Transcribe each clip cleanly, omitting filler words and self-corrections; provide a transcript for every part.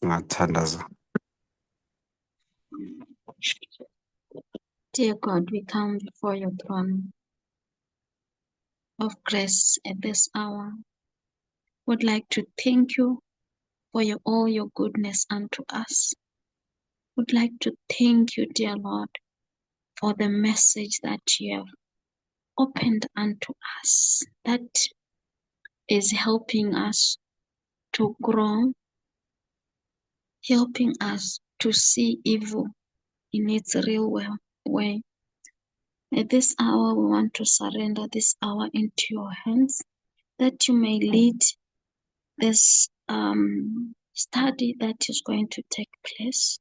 Ngathandaza. Dear God, we come before your throne of grace at this hour. Would like to thank you for all your goodness unto us. Would like to thank you, dear Lord, for the message that you have opened unto us, that is helping us to grow, helping us to see evil in its real way. At this hour, we want to surrender this hour into your hands, that you may lead this study that is going to take place.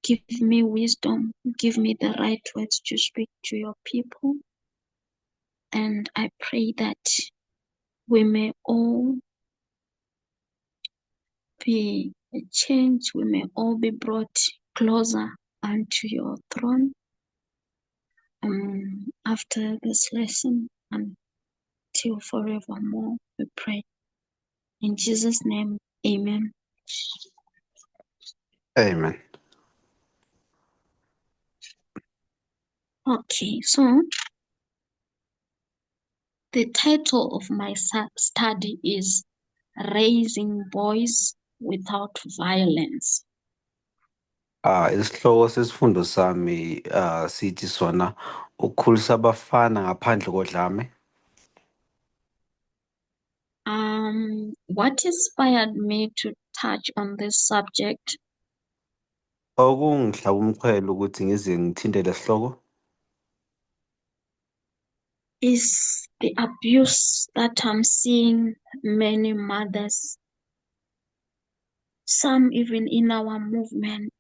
Give me wisdom, give me the right words to speak to your people. And I pray that we may all be changed, we may all be brought closer unto your throne after this lesson until forevermore, we pray. In Jesus' name, amen. Amen. Okay, so the title of my study is Raising Boys Without Violence. Isihloko sesifundo sami sithi sona ukukhulisa abafana ngaphandle kodlame. What inspired me to touch on this subject Okungihlaba umkhwelo ukuthi ngize ngithinte lesihloko is the abuse that I'm seeing many mothers, some even in our movement,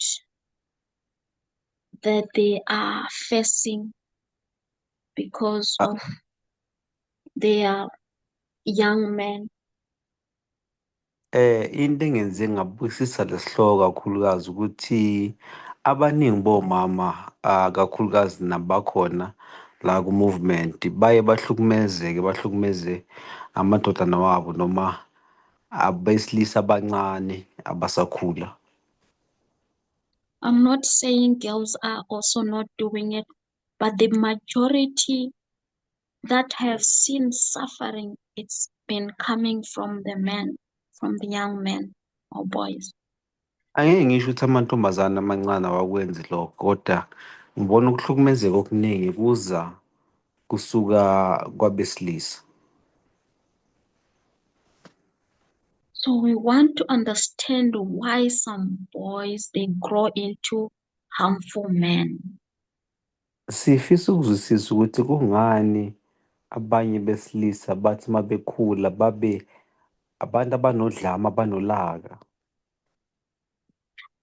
that they are facing because of their young men. into engenze ngabukisisa lesihloko kakhulukazi ukuthi abaningi bomama kakhulukazi nabakhona la ku-movement baye bahlukumeze amadodana wabo noma abesilisa abancane abasakhula. I'm not saying girls are also not doing it, but the majority that have seen suffering, it's been coming from the men, from the young men or boys. Angeke ngisho ukuthi amantombazane amancane awakwenzi lokho, kodwa ngibona ukuhlukumezeka okuningi kusuka kwabesilisa. So we want to understand why some boys, they grow into harmful men. Sifisa ukuzwisisa ukuthi kungani abanye besilisa bathi uma bekhula babe abantu abanodlame abanolaka.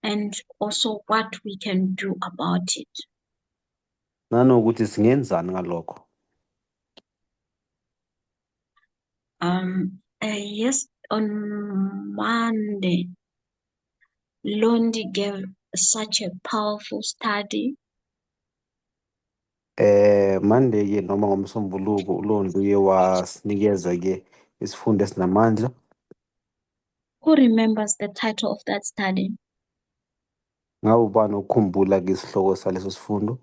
And also what we can do about it. Nanokuthi singenzani ngalokho. Yes, on Monday, Londi gave such a powerful study. Monday-ke noma ngoMsombuluko uLondo uye wasinikeza-ke isifundo esinamandla. Who remembers the title of that study? Ngabe ubani ukukhumbula-ke isihloko saleso sifundo?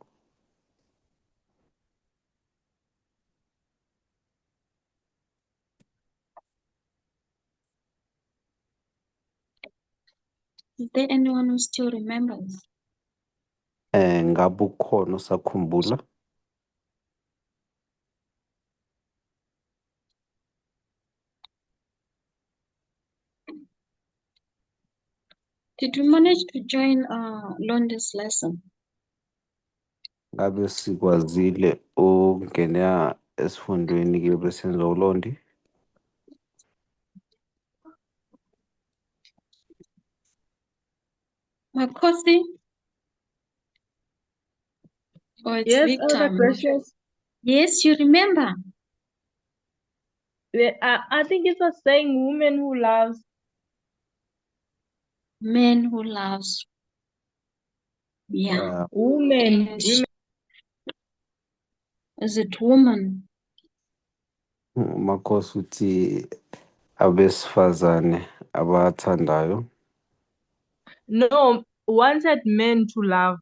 Is there anyone who still remembers? Ngabe ukhona osakhumbula? Did you manage to join Londi's lesson? Ngabe sikwazile ukungena esifundweni-ke besenza uLondi? Makosi? Or it's Yes, Victor? Elder Precious. Yes, you remember? I think it was saying woman who loves. Men who loves. Yeah. Women. And is it woman? Makhosi uthi abesifazane abathandayo. No, wanted men to love.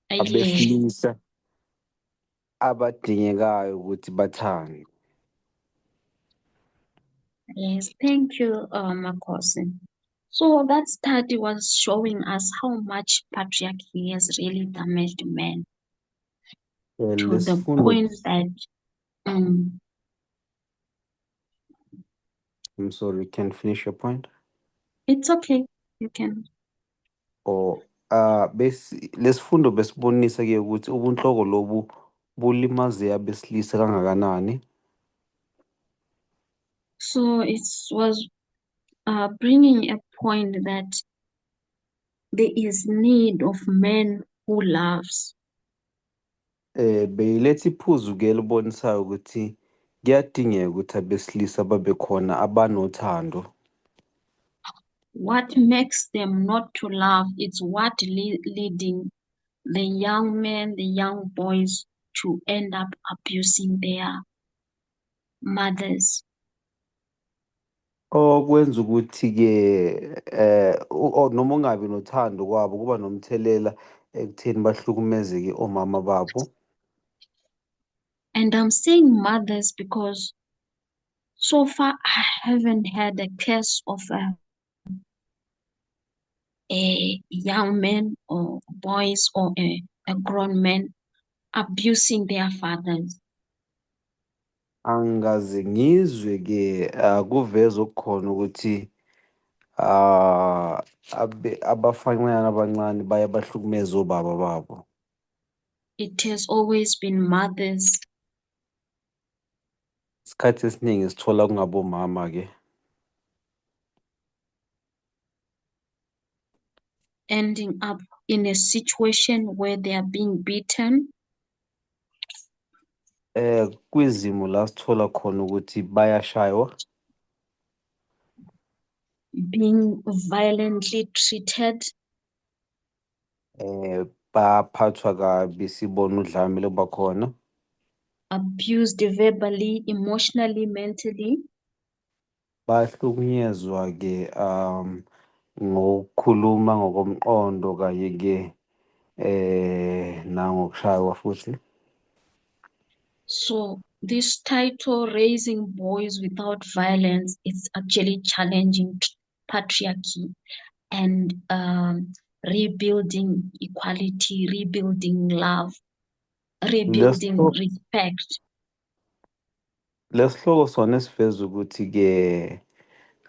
Yes. abesilisa abadingekayo ukuthi bathandwe. Yes. Thank you, Makosi. So that study was showing us how much patriarchy has really damaged men to the Lesifundo, point that um, I'm sorry, you can finish your point. it's okay. You can. Or lesifundo besibonisa ke ukuthi ubunhloko lobu bulimaze abesilisa kangakanani. So it was bringing a point that there is need of men who loves. Beyiletha iphuzu ke elibonisayo ukuthi kuyadingeka ukuthi abesilisa babe khona abanothando. What makes them not to love is what leading the young men, the young boys to end up abusing their mothers. Okwenza ukuthi ke noma ungabi nothando kwabo kuba nomthelela ekutheni bahlukumezeke omama babo. And I'm saying mothers because so far I haven't had a case of a young man or boys or a grown man abusing their fathers. Angikaze ngizwe ke kuvezwa okukhona ukuthi abafanyana abancane baye bahlukumeze obaba babo. It has always been mothers Isikhathi esiningi sithola kungabomama ke. ending up in a situation where they are being beaten, Kwizimo la sithola khona ukuthi bayashaywa, being violently treated, baphathwa kabi sibona udlame loba khona, abused verbally, emotionally, mentally, bahlukunyezwa ke ngokukhuluma ngokomqondo kanye ke nangokushaywa futhi. so this title, Raising Boys Without Violence, is actually challenging patriarchy and rebuilding equality, rebuilding love, rebuilding respect. Lesihloko sona siveza ukuthi ke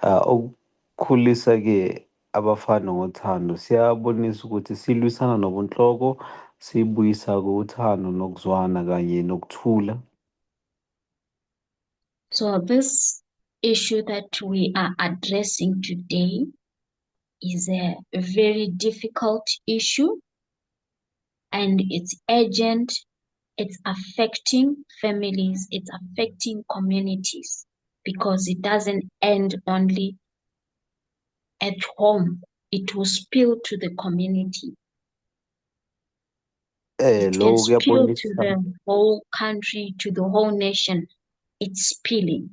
ukukhulisa ke abafana ngothando siyabonisa ukuthi silwisana nobunhloko, sibuyisa uthando nokuzwana kanye nokuthula. So this issue that we are addressing today is a very difficult issue and it's urgent. It's affecting families, it's affecting communities because it doesn't end only at home. It will spill to the community. It can Lokho spill to kuyabonisa the whole country, to the whole nation. It's spilling.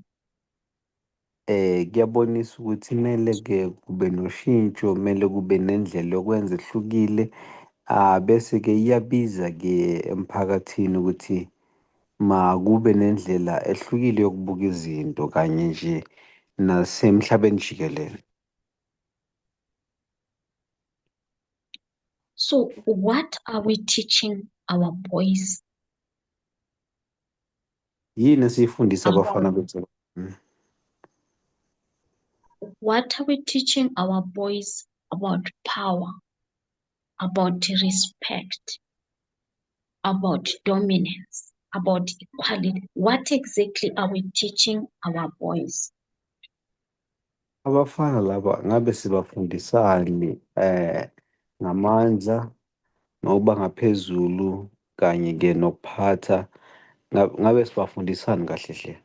kuyabonisa ukuthi kumele ke kube noshintsho, kumele kube nendlela yokwenza ehlukile. Bese ke iyabiza ke emphakathini ukuthi makube nendlela ehlukile yokubuka izinto kanye nje nasemhlabeni jikelele. So what are we teaching our boys? Yini esiyifundisa abafana About bethu? what are we teaching our boys about power, about respect, about dominance, about equality? What exactly are we teaching our boys? Abafana laba ngabe sibafundisani ngamandla nokuba ngaphezulu kanye ke nokuphatha, ngabe sibafundisani kahle hle?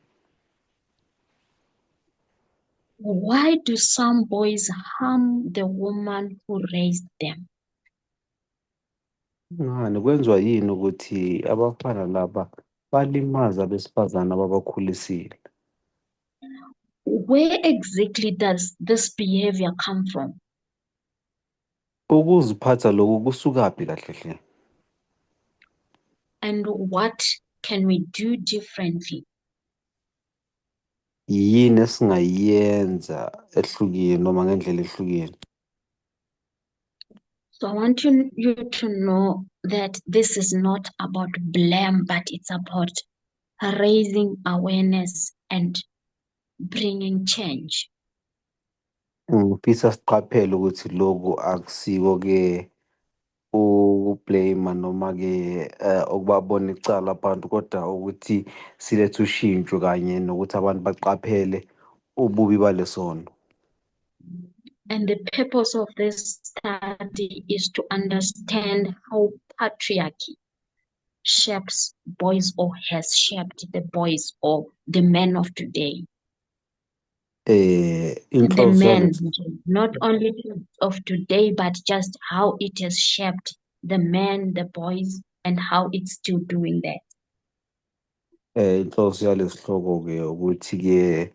Why do some boys harm the woman who raised them? Ngani kwenziwa yini ukuthi abafana laba balimaza abesifazane ababakhulisile? where exactly does this behavior come from? Ukuziphatha lokhu kusukaphi kahle hle? And what can we do differently? Yini esingayenza ehlukile noma ngendlela ehlukile? So I want you to know that this is not about blame, but it's about raising awareness and bringing change. Ngifisa siqaphele ukuthi lokhu akusiko-ke ukublame noma-ke ukubabona icala abantu, kodwa ukuthi silethe ushintsho kanye nokuthi abantu baqaphele ububi bale sono. And the purpose of this study is to understand how patriarchy shapes boys or has shaped the boys or the men of today. The Inhloso men, yalesi not only of today, but just how it has shaped the men, the boys, and how it's still doing that. inhloso yalesi sihloko-ke ukuthi-ke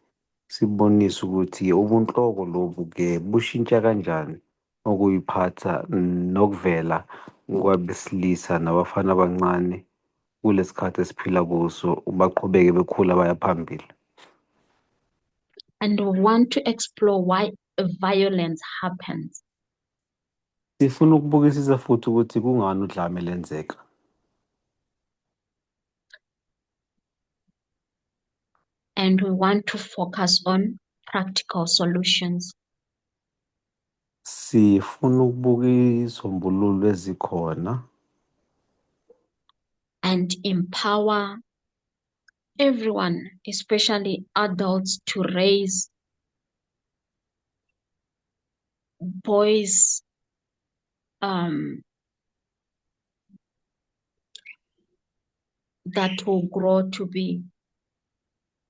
sibonise ukuthi ubunhloko lobu-ke bushintsha kanjani ukuy'phatha nokuvela kwabesilisa nabafana abancane kulesi khathi esiphila kuso, baqhubeke bekhula baya phambili. And we want to explore why violence happens. Sifuna ukubukisisa futhi ukuthi kungani udlame lenzeka. And we want to focus on practical solutions. Sifuna ukubuka izisombululo ezikhona And empower everyone, especially adults, to raise boys that will grow to be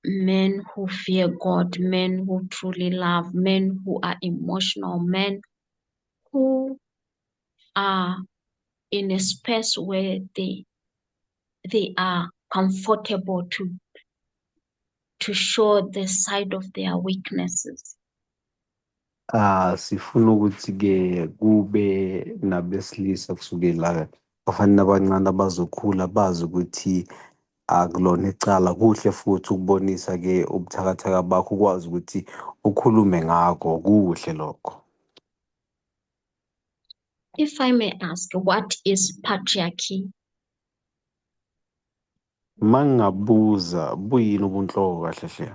men who fear God, men who truly love, men who are emotional, men who are in a space where they are comfortable to show the side of their weaknesses. Sifuna ukuthi-ke kube nabesilisa kusukela abafana abancane abazokhula bazi ukuthi akulona icala. Kuhle futhi ukubonisa-ke ubuthakathaka bakho, ukwazi ukuthi ukhulume ngakho, kuhle lokho. If I may ask, what is patriarchy? Uma ngingabuza buyini ubunhloko kahle hle?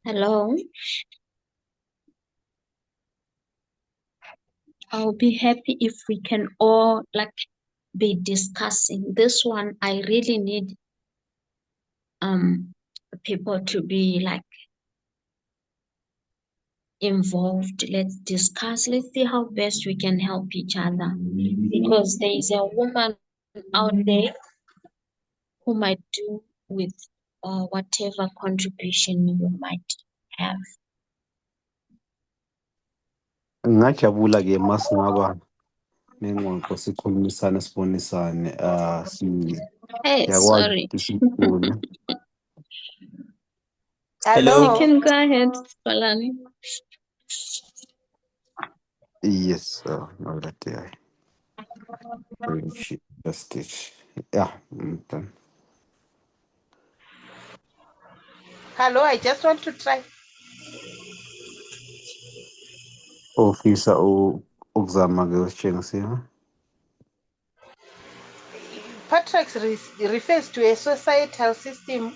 Hello? I'll be happy if we can all be discussing this one. I really need people to be involved. Let's discuss. Let's see how best we can help each other. Because there is a woman out there who might do with whatever contribution you might have. Ngingajabula-ke uma singaba nengxoxo sikhulumisane sibonisane Hey, ngiyakwazi sorry. ukuthi sifune. Hello. You can go ahead, Palani. Yes, no, that day. Just it. Yeah, done. Hello, I just want to try. Ofisa ukuzama-ke usitshengisile. Patriarchy refers to a societal system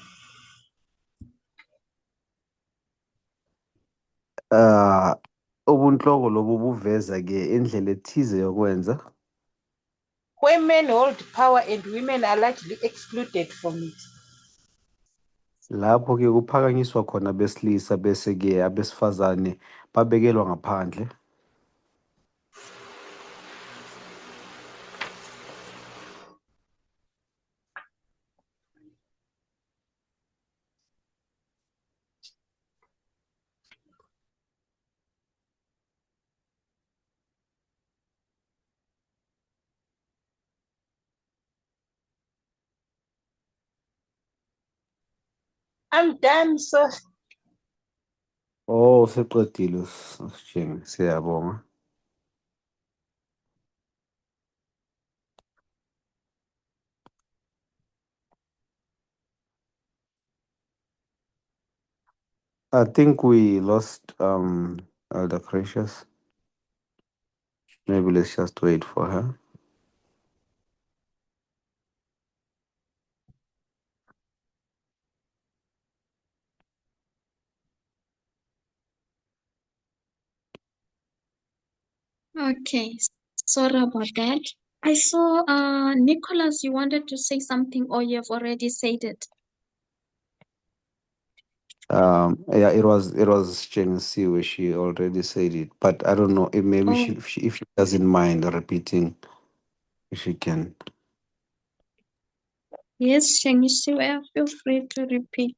Ubunhloko lobu buveza-ke indlela ethize yokwenza where men hold power and women are largely excluded from it. lapho-ke kuphakanyiswa khona abesilisa bese-ke abesifazane babekelwa ngaphandle. I'm done, so Oh, seqedile Sitshenge, siyabonga. I think we lost Elder Gracious. Maybe let's just wait for her. Okay, sorry about that. I saw Nicholas, you wanted to say something or you have already said it. Yeah, it was Sitshenge where she already said it, but I don't know if maybe Oh, if she doesn't mind repeating, she can. yes, Shengisiwe, feel free to repeat.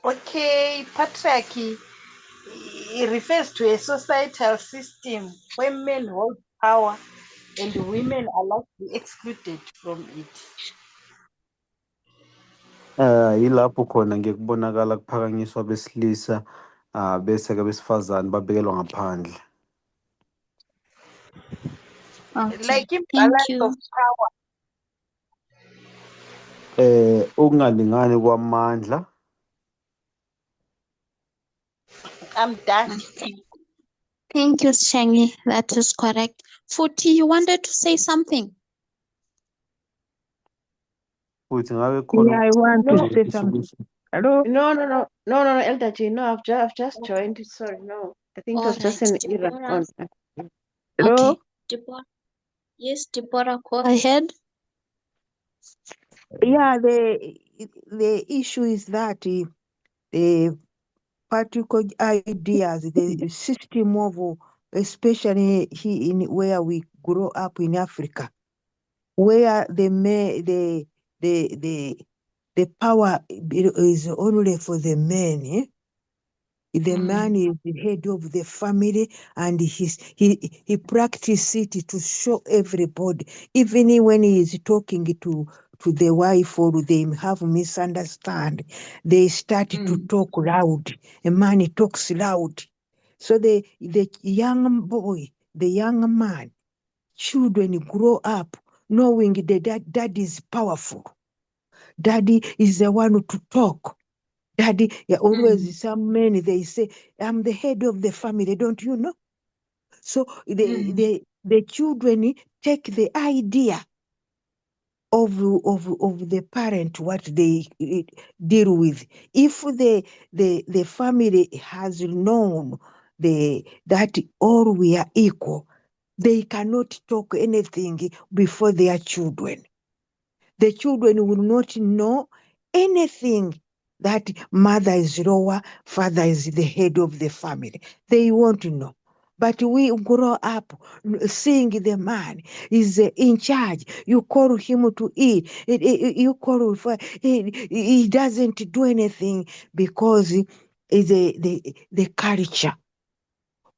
okay, patriarchy it refers to a societal system where men hold power and women are largely excluded from it. Yilapho khona ngekubonakala kuphakanyiswa besilisa bese-ke besifazane babekelwa ngaphandle. Okay, Like thank imbalance you. of power. Ukungalingani kwamandla. I'm done. Okay. Thank you, Shengi. That is correct. Futi, you wanted to say something? Futhi ngabe khona Yeah, I want to No, say something. Hello? no, Elder J. No, I've just joined. Sorry, no. I think it All was just right, an error Deborah. on. Hello? Okay, Deborah. Yes, Deborah, go ahead. Yeah, the issue is that the particular ideas, the system of, especially here in where we grow up in Africa, where the power is only for the men. The man is the head of the family, and he practices it to show everybody. Even when he is talking to the wife or they have misunderstand, they start to talk loud. A man talks loud. So the young boy, the young man, children grow up knowing that daddy is powerful. Daddy is the one to talk. Daddy, always some men, they say, I'm the head of the family, don't you know? So the children take the idea of the parent, what they deal with. If the family has known that all we are equal, they cannot talk anything before their children. The children will not know anything that mother is lower, father is the head of the family. They won't know. But we grow up seeing the man is in charge. You call him to eat. You call for he doesn't do anything because the culture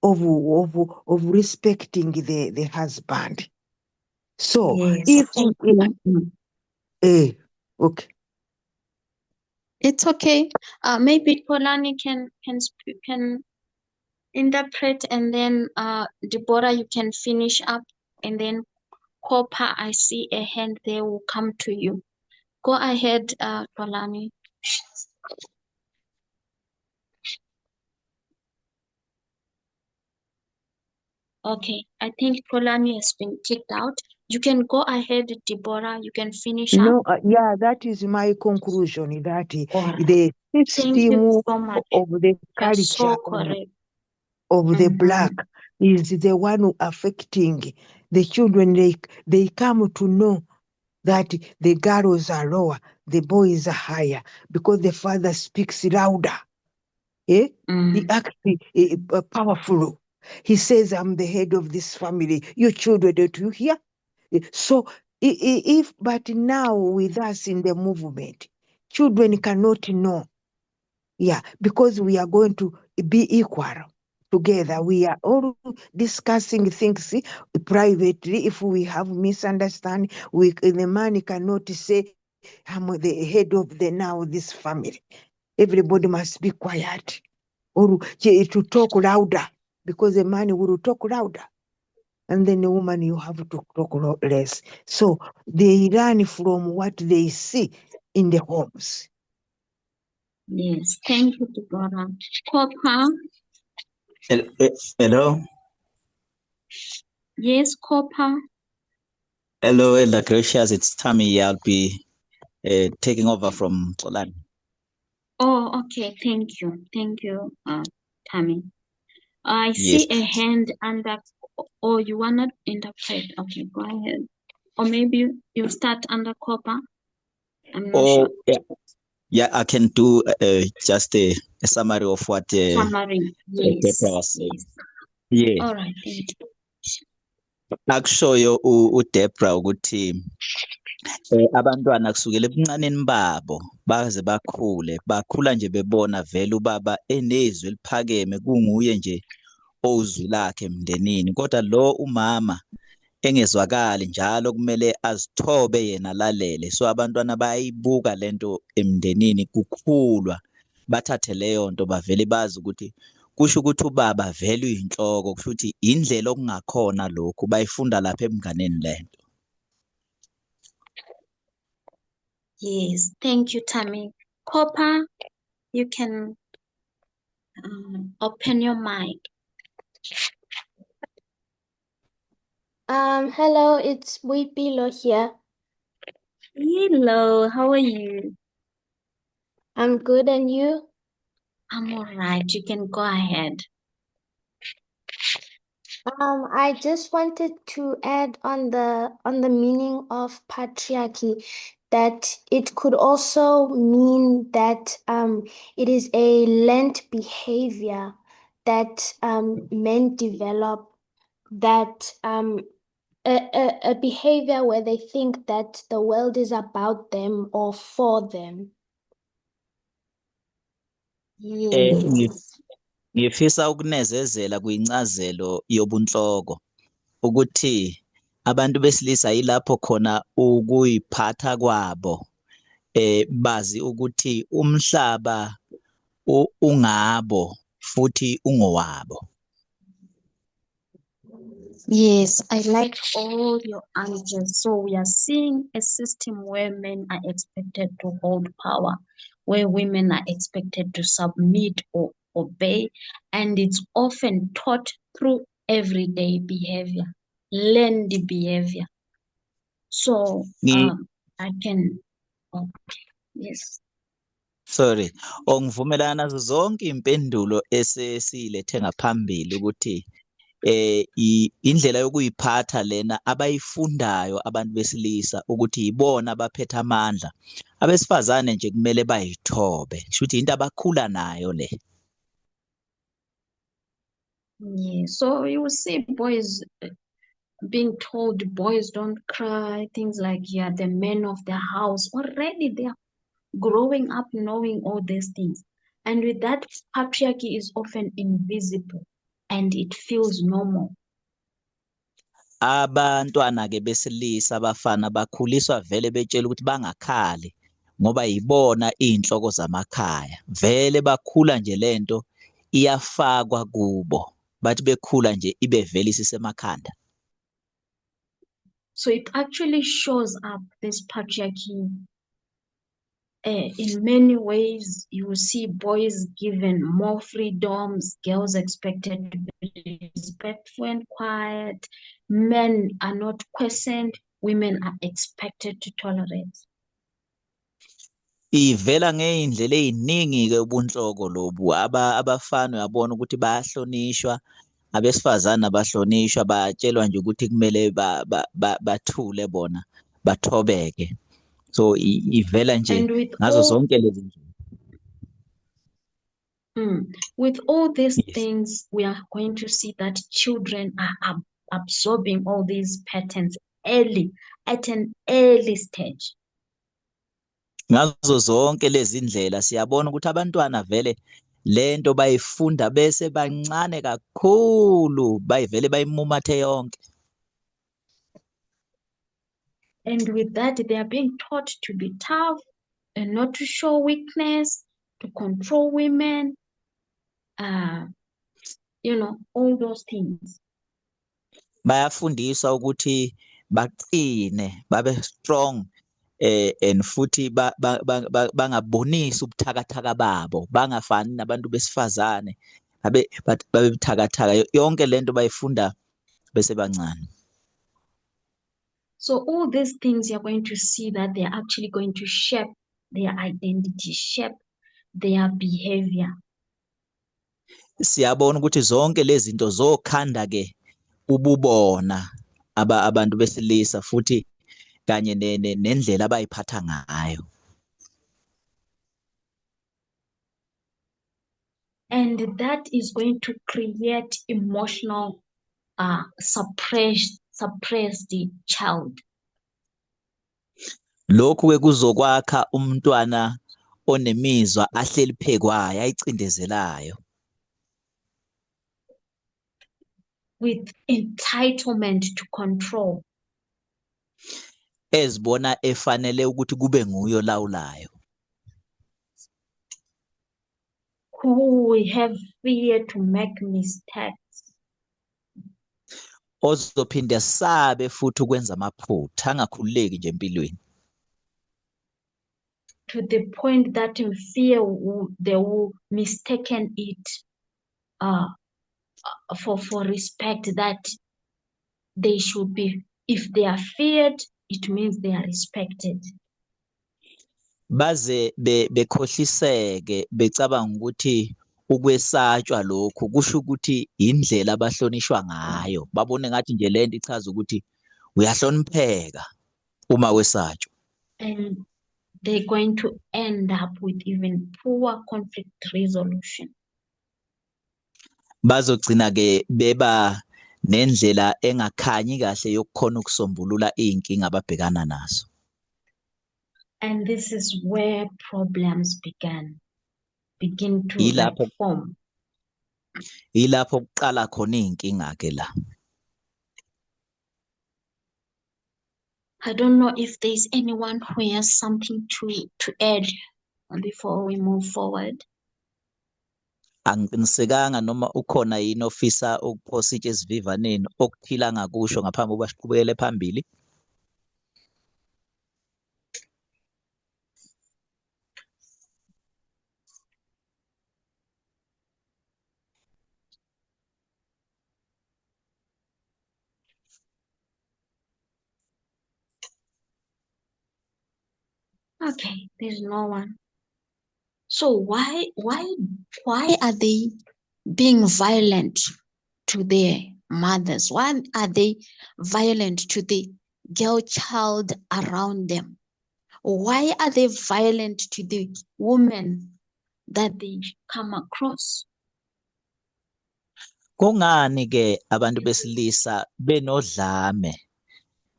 of respecting the husband. So Yes, if thank you. okay. It's okay. Maybe Polani can interpret, and then Deborah, you can finish up, and then Copper, I see a hand there, will come to you. Go ahead, Polani. Okay, I think Polani has been kicked out. You can go ahead, Deborah. You can finish up. No, yeah, that is my conclusion, that All right. the Thank you system so much. of the You're culture so correct. of the black is the one who affecting the children. They come to know that the girls are lower, the boys are higher, because the father speaks louder. Eh? He acts powerful. He says, I'm the head of this family. You children, don't you hear? So if but now with us in the movement, children cannot know. Yeah, because we are going to be equal together. We are all discussing things privately. If we have misunderstanding, the man cannot say I'm the head of this family. Everybody must be quiet or to talk louder, because the man will talk louder. And then the woman, you have to talk less. So they learn from what they see in the homes. Yes, thank you, Deborah. Copper. Hello. Yes, Copper. Hello, Elder Gracious. It's Tammy. I'll be taking over from Xolani. Oh, okay. Thank you. Thank you, Tammy. I Yes. see a hand under, or you want to interpret. Okay, go ahead. Or maybe you start under Copper. I'm not sure. Yeah, I can do just a summary of what Summary. Deborah Yes. was saying. Yes. Yeah. All right. Thank you. Akushoyo uDeborah ukuthi abantwana kusukela ebuncaneni babo baze bakhula nje bebona vele ubaba enezwi eliphakeme kunguye nje owuzwilakhe emndenini, kodwa lo umama engezwakali njalo kumele azithobe yena alalele. So abantwana bayayibuka lento emndenini kukhulwa, bathathe leyo nto bavele bazi ukuthi kusho ukuthi ubaba vele uyinhloko, kusho ukuthi indlela okungakhona lokhu bayifunda lapha ebunganeni lento. Yes. Thank you, Tammy. Copper, you can open your mic. Hello, it's Buipilo here. Hello, how are you? I'm good, and you? I'm all right. You can go ahead. I just wanted to add on the meaning of patriarchy, that it could also mean that it is a learned behavior that men develop, that a behavior where they think that the world is about them or for them. Yes. Ngifisa ukunezezela kwincazelo yobunhloko ukuthi abantu besilisa yilapho khona ukuyiphatha kwabo bazi ukuthi umhlaba ungabo futhi ungowabo. Yes, I like all your answers. So we are seeing a system where men are expected to hold power, where women are expected to submit or obey, and it's often taught through everyday behavior, learned behavior. So I can, okay, yes. Sorry, ongivumelana nazo zonke impendulo esesilethe ngaphambili ukuthi indlela yokuyiphatha lena abayifundayo abantu besilisa ukuthi yibona abaphethe amandla, abesifazane nje kumele bayithobe, kusho ukuthi into abakhula nayo le. Yeah, so you will see boys being told boys don't cry, things like, yeah, the men of the house. Already they are growing up knowing all these things. And with that, patriarchy is often invisible and it feels normal. Abantwana-ke besilisa abafana bakhuliswa vele betshela ukuthi bangakhali ngoba yibona iy'nhloko zamakhaya. Vele bakhula nje lento iyafakwa kubo, bathi bekhula nje ibe vele isisemakhanda. So it actually shows up, this patriarchy. In many ways, you will see boys given more freedoms, girls expected to be respectful and quiet, men are not questioned, women are expected to tolerate. Ivela ngey'ndlela ey'ningi-ke ubunhloko lobu. Abafana uyabona ukuthi bayahlonishwa, abesifazane abahlonishwa, bayatshelwa nje ukuthi kumele bathule bona, bathobeke. So ivela nje ngazo zonke lezi ndlela. With all these Yes. things, we are going to see that children are absorbing all these patterns early, at an early stage. Ngazo zonke lezi ndlela siyabona ukuthi abantwana vele lento bayifunda bese bancane kakhulu, bayivele bayimumathe yonke. And with that, they are being taught to be tough and not to show weakness, to control women, all those things. Bayafundiswa ukuthi baqine, babe strong and futhi bangabonisi ubuthakathaka babo, bangafani nabantu besifazane babe buthakathaka. Yonke lento bayifunda besebancane. So all these things you're going to see that they're actually going to shape their identity, shape their behavior. Siyabona ukuthi zonke lezi zinto zokhanda ke ububona abantu besilisa futhi kanye nendlela abayiphatha ngayo. And that is going to create emotional suppressed child. Lokhu ke kuzokwakha umntwana onemizwa ahleli phekwayo ayicindezelayo. With entitlement to control. Ezibona efanele ukuthi kube nguye olawulayo. Who will have fear to make mistakes. Ozophinde sabe futhi ukwenza amaphutha angakhululeki nje empilweni. To the point that in fear they will mistaken it for respect, that they should be, if they are feared, it means they are respected. Baze bekhohliseke becabanga ukuthi ukwesatshwa lokhu kusho ukuthi indlela abahlonishwa ngayo, babone ngathi nje lento ichaza ukuthi uyahlonipheka uma wesatshwa. And they're going to end up with even poor conflict resolution. Bazogcina ke beba nendlela engakhanyi kahle yokukhona ukusombulula inkinga ababhekana nazo. And this is where problems begin to form. Ilapho kuqala khona inkinga ke la. I don't know if there's anyone who has something to add before we move forward. Angiqinisekanga noma ukhona yini ofisa ukuphosa itshe esivivaneni okuthila ngakusho ngaphambi kokuba siqhubekele phambili. Okay, there's no one. So why are they being violent to their mothers? Why are they violent to the girl child around them? Why are they violent to the women that they come across? Kungani ke abantu besilisa benodlame?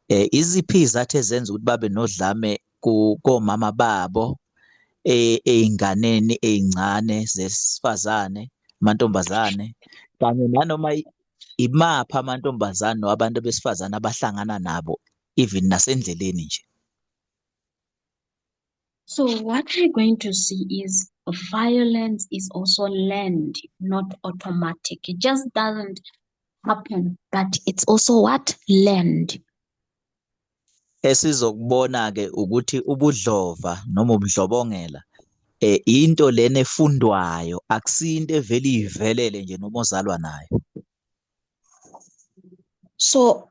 Iziphi izathu ezenza ukuthi babe nodlame komama babo einganeni eincane zesifazane, amantombazane, kanye nanoma imapha amantombazane nabantu besifazane abahlangana nabo even nasendleleni nje. So what we're going to see is violence is also learned, not automatic. It just doesn't happen, but it's also what? Learned. Esizokubona ke ukuthi ubudlova noma ubudlobongela into lena efundwayo, akusinto evele ivelele nje noma ozalwa nayo. So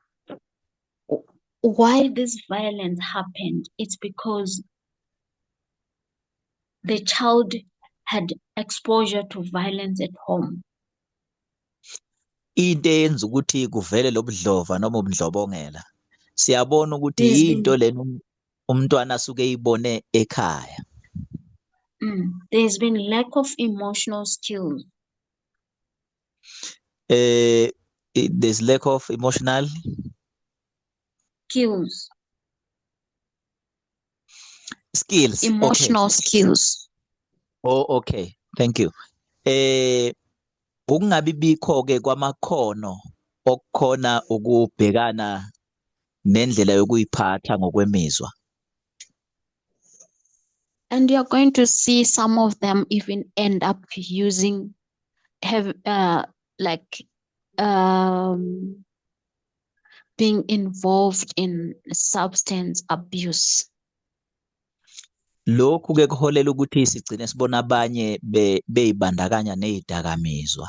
why this violence happened? It's because the child had exposure to violence at home. Into eyenza ukuthi kuvele lobudlova noma ubudlobongela, siyabona ukuthi into lena umntwana asuke eyibone ekhaya. There's been lack of emotional skills. There's lack of emotional skills. Okay. Emotional skills. Oh, okay. Thank you. Ukungabi bikho ke kwamakhono okukhona ukubhekana nendlela yokuyiphatha ngokwemizwa. And you're going to see some of them even end up being involved in substance abuse. Lokhu ke kuholela ukuthi sigcine sibona abanye beyibandakanya nezidakamizwa.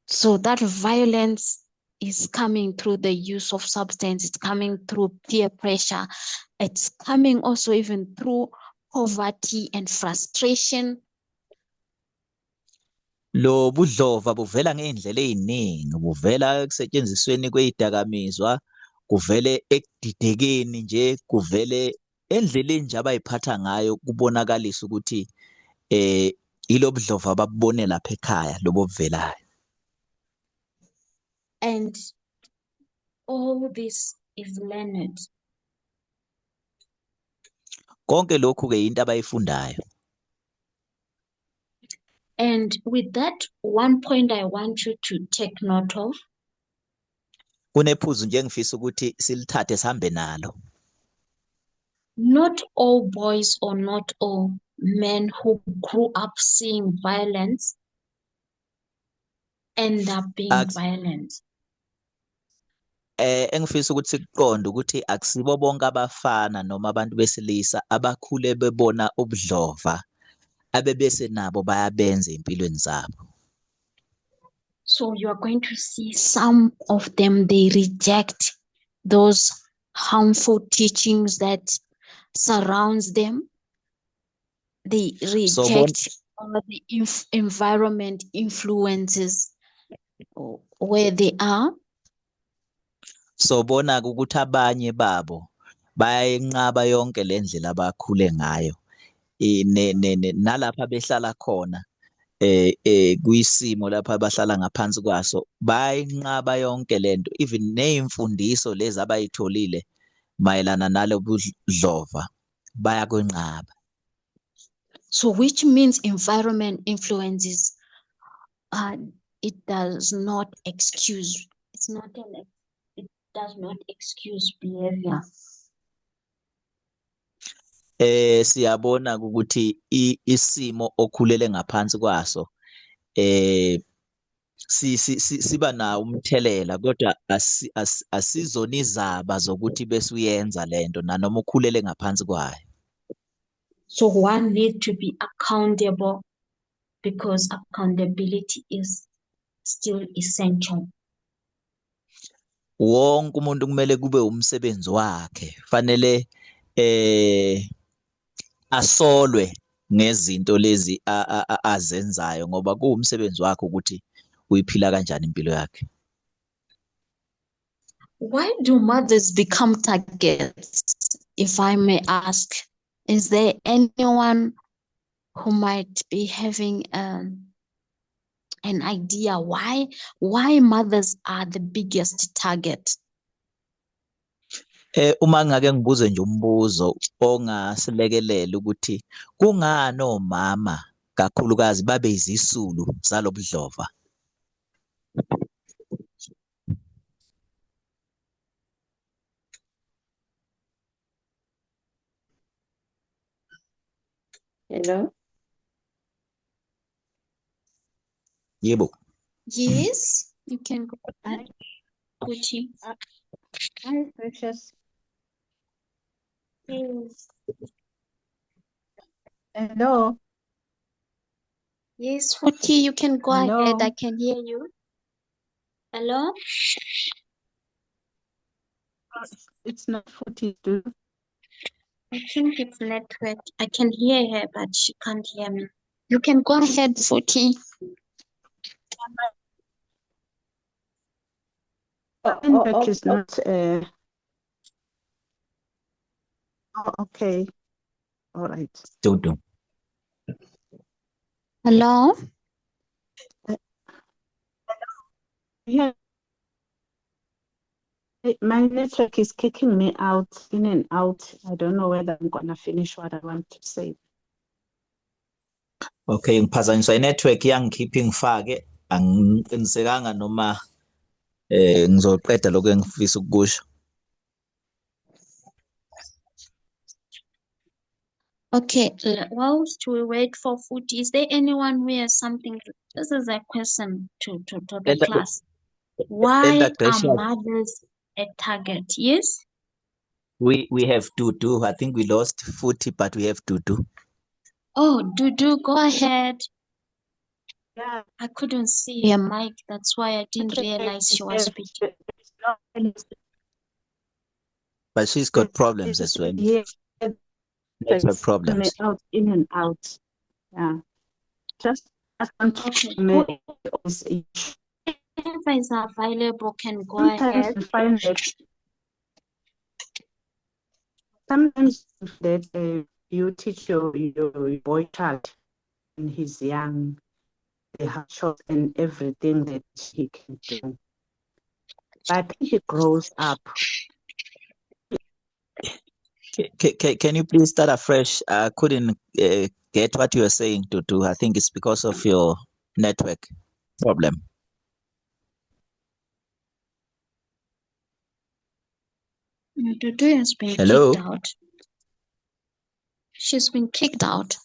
So that violence is coming through the use of substance, it's coming through peer pressure, it's coming also even through poverty and frustration. Lo budlova buvela ngezindlela eziningi, buvela ekusetshenzisweni kwezidakamizwa, kuvele ekudidekeni nje, kuvele endleleni nje abayiphatha ngayo kubonakalisa ukuthi ilo budlova ababone lapha ekhaya lobo buvelayo. And all this is learned. Konke lokhu ke into abayifundayo. And with that one point I want you to take note of. Kunephuzu nje engifisa ukuthi silithathe sihambe nalo. Not all boys or not all men who grew up seeing violence end up being violent. Engifisa ukuthi sikuqonde ukuthi akusibo bonke abafana noma abantu besilisa abakhule bebona ubudlova abebese nabo bayabenza empilweni zabo. So you are going to see some of them, they reject those harmful teachings that surrounds them. They reject the environment influences where they are. So bona ukuthi abanye babo bayenqaba yonke lendlela abakhule ngayo nalapha behlala khona kuyisimo lapha abahlala ngaphansi kwaso bayinqaba yonke lento, even nezimfundiso lezi abayitholile mayelana nalobudlova bayakwenqaba. So which means environment influences it does not excuse, it does not excuse behavior. Siyabona ukuthi isimo okhulele ngaphansi kwaso siba na umthelela, kodwa asizona izaba zokuthi bese uyenza lento nanoma ukhulele ngaphansi kwayo. So one needs to be accountable because accountability is still essential. Wonke umuntu kumele kube umsebenzi wakhe, fanele asolwe ngezinto lezi azenzayo ngoba kuwumsebenzi wakhe ukuthi uyiphila kanjani impilo yakhe. Why do mothers become targets, if I may ask? Is there anyone who might be having an idea why mothers are the biggest target? Uma ngake ngibuze nje umbuzo ongasilekelela ukuthi kungani omama kakhulukazi babe izisulu zalobudlova. Hello? Yebo. Yes, you can go ahead. Hi, Precious. Yes. Hello? Yes, Futi, you can go Hello? ahead. I can hear you. Hello? It's not 42. I think it's network. I can hear her, but she can't hear me. You can go ahead, Futi. Network is not. Okay. All right. Dodo. Hello? Yeah. My network is kicking me out, in and out. I don't know whether I'm gonna finish what I want to say. Okay, ngiphazanyiswa network yangikhipha ngifake, angiqinisekanga noma Ngizoqeda lokho engifisa ukukusho. Okay, whilst we wait for food, is there anyone who has something? This is a question to the Elder class. Why Elder are Gracious, mothers a target? Yes? we have Dudu. I think we lost Footy, but we have Dudu. Oh, Dudu, go ahead. Yeah, I couldn't see her mic. That's why I didn't okay, realize she was speaking. But she's got problems as well. Yeah, Network problems. out, in and out. Yeah, just as Okay, whoever is available can go sometimes ahead. you find that sometimes that you teach your boy child when he's young, the hard shots and everything that he can do. But when he grows up, Can you please start afresh? I couldn't get what you were saying, Dudu. I think it's because of your network problem. Dudu has been Hello? kicked out. She's been kicked out.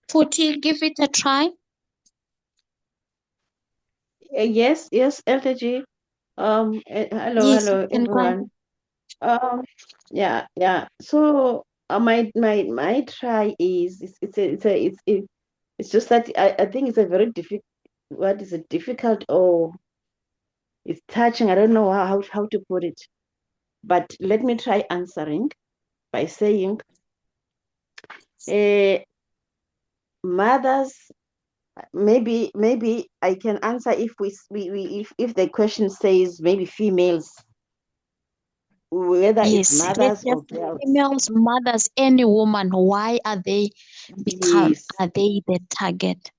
Footy, give it a try. Yes, LTG. Hello, Yes, you hello, can go ahead. everyone. Yeah. So, my try is it's just that I think it's a very difficult. What is it? Difficult or it's touching. I don't know how to put it. But let me try answering by saying, mothers. Maybe I can answer if if the question says maybe females, whether it's Yes, let's mothers or just girls. females, mothers, any woman. Why are they Yes. are they the target?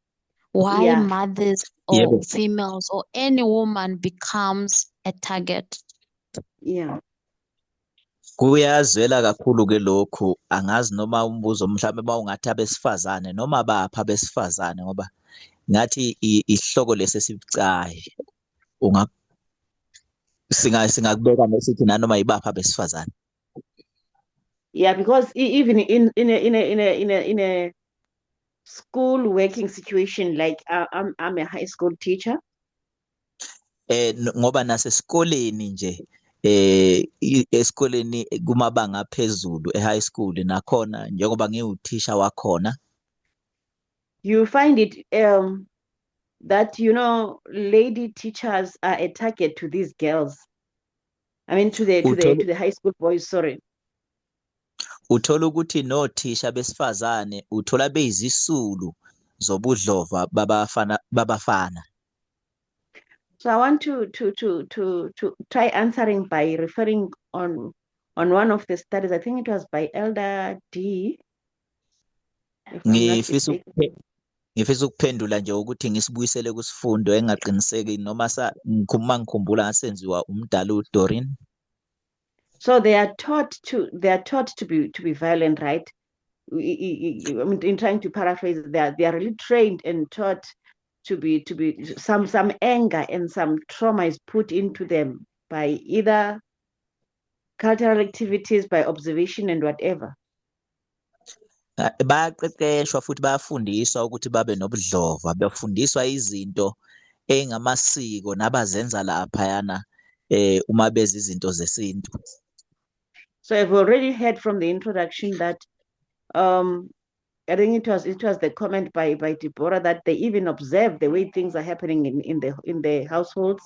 Why Yeah. mothers Yeah, or females or any woman becomes a target? Yeah. kuyazwela kakhulu ke lokhu. Angazi noma umbuzo mhlawumbe mawungathi abesifazane noma bapha abesifazane ngoba ngathi isihloko lesi esibucayi singakubeka nesithi nanoma yibapha abesifazane. Yeah, because even in a school working situation, like I'm a high school teacher. Ngoba nasesikoleni nje esikoleni kumabanga aphezulu e-high school nakhona njengoba ngiwuthisha wakhona, You find it that lady teachers are a target to these girls. I mean to the high school boys, sorry. uthola ukuthi nothisha besifazane uthola beyizisulu zobudlova babafana. So I want to try answering by referring on one of the studies. I think it was by Elder D. If I'm not mistaken. Ngifisa ukuphendula nje ukuthi ngisibuyisele kusifundo engaqiniseki noma ngikhumbula ngasenziwa umdala uDorin. So they are taught to be violent, right? I mean, in trying to paraphrase, they are really trained and taught to be some anger and some trauma is put into them by either cultural activities, by observation and whatever. Bayaqeqeshwa futhi bayafundiswa ukuthi babe nobudlova, befundiswa izinto engamasiko nabazenza laphayana uma bezi izinto zesintu. So I've already heard from the introduction that I think it was the comment by Deborah that they even observe the way things are happening in the households.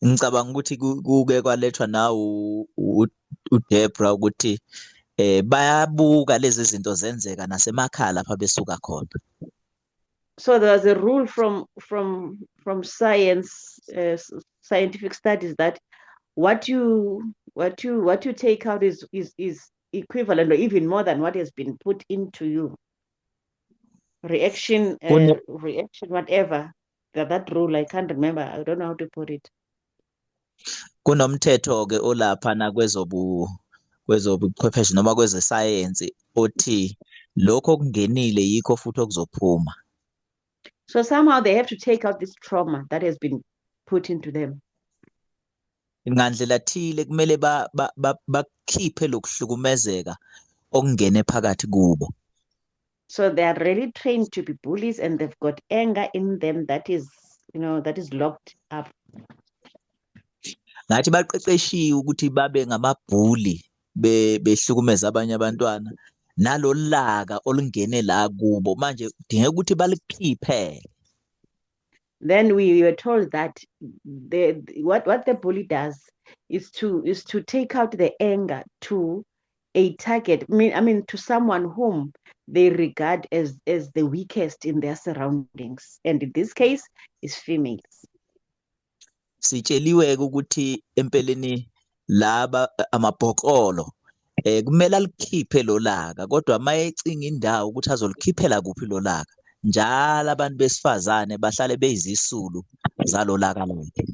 Ngicabanga ukuthi kuke kwalethwa na uDeborah ukuthi bayabuka lezi zinto zenzeka nasemakhaya lapha besuka khona. So there's a rule from science, scientific studies that what you take out is equivalent or even more than what has been put into you. Reaction, whatever. That rule, I can't remember. I don't know how to put it. Kunomthetho ke olaphana kwezobuchwepheshe noma kwezesayensi othi lokho okungenile yikho futhi okuzophuma. So somehow they have to take out this trauma that has been put into them. ngandlela thile kumele bakhiphe lokuhlukumezeka okungene phakathi kubo. So they are really trained to be bullies, and they've got anger in them that is, that is locked up. Ngathi baqeqeshiwe ukuthi babe ngamabhuli behlukumeza abanye abantwana nalolaka olungene la kubo manje kudingeka ukuthi balikhiphe. Then we were told that what the bully does is to take out the anger to a target. I mean to someone whom they regard as the weakest in their surroundings, and in this case is females. Sitsheliwe ukuthi empeleni laba amabhokolo kumele alikhiphe lolaka kodwa mayecinga indawo ukuthi azolikhiphela kuphi lolaka njalo abantu besifazane bahlale beyizisulu zalolaka lakhe.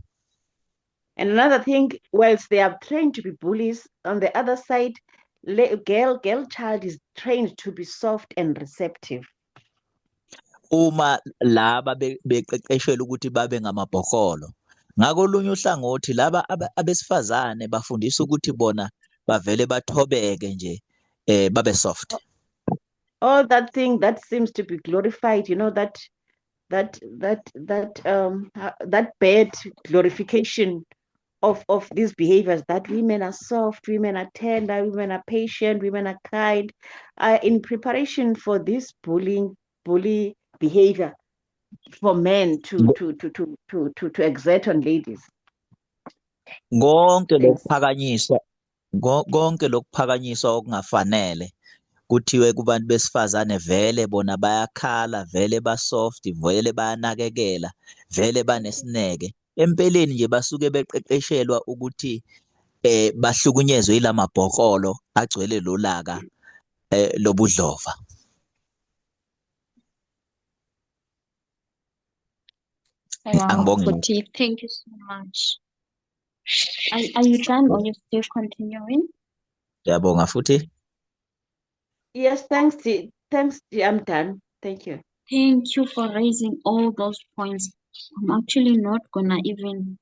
And another thing, whilst they are trained to be bullies, on the other side, girl child is trained to be soft and receptive. Uma laba beqeqeshelwe ukuthi babe ngamabhokolo ngakolunye uhlangothi laba abesifazane bafundiswa ukuthi bona bavele bathobeke nje babe soft. All that thing that seems to be glorified, that bad glorification of these behaviors, that women are soft, women are tender, women are patient, women are kind, in preparation for this bully behavior for men to exert on ladies. Konke lokuphakanyiswa okungafanele kuthiwe kubantu besifazane vele bona bayakhala, vele basoft, vele bayanakekela, vele banesineke. Empeleni nje basuke beqeqeshelwa ukuthi bahlukunyezwe ilamabhokolo agcwele lolaka lobudlova. Wow, Futhi, thank you so much. Are you done or you still continuing? Yabonga Futhi. Yes, thanks, I'm done. Thank you. Thank you for raising all those points. I'm actually not gonna even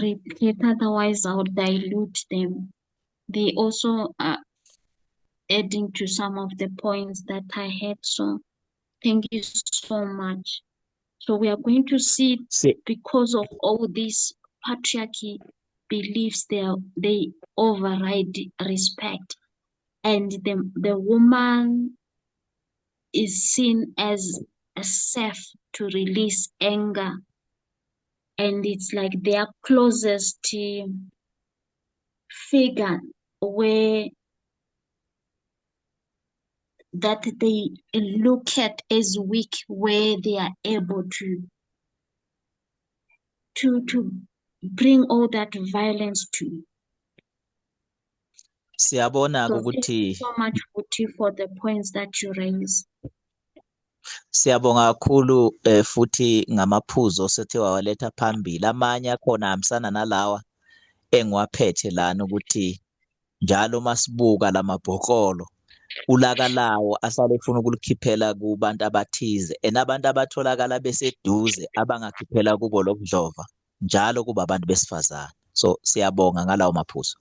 repeat, otherwise I would dilute them. They also are adding to some of the points that I had. So thank you so much. So we are going to see, because of all these patriarchy beliefs, they override respect, and the woman is seen as safe to release anger, and it's like their closest figure where that they look at as weak, where they are able to bring all that violence to. Siyabona So ukuthi thank you so much, Futhi, for the points that you raise. Siyabonga kakhulu futhi ngamaphuzo sethe wawaletha phambili. Amanye akhona ahambisana nalawa engiwaphethe lana ukuthi njalo masibuka lamabhokolo ulaka lawo asale efuna ukulikhiphela kubantu abathize abantu abatholakala beseduze abangakhiphela kubo lokudlova njalo kuba abantu besifazane. So siyabonga ngalawo maphuzo.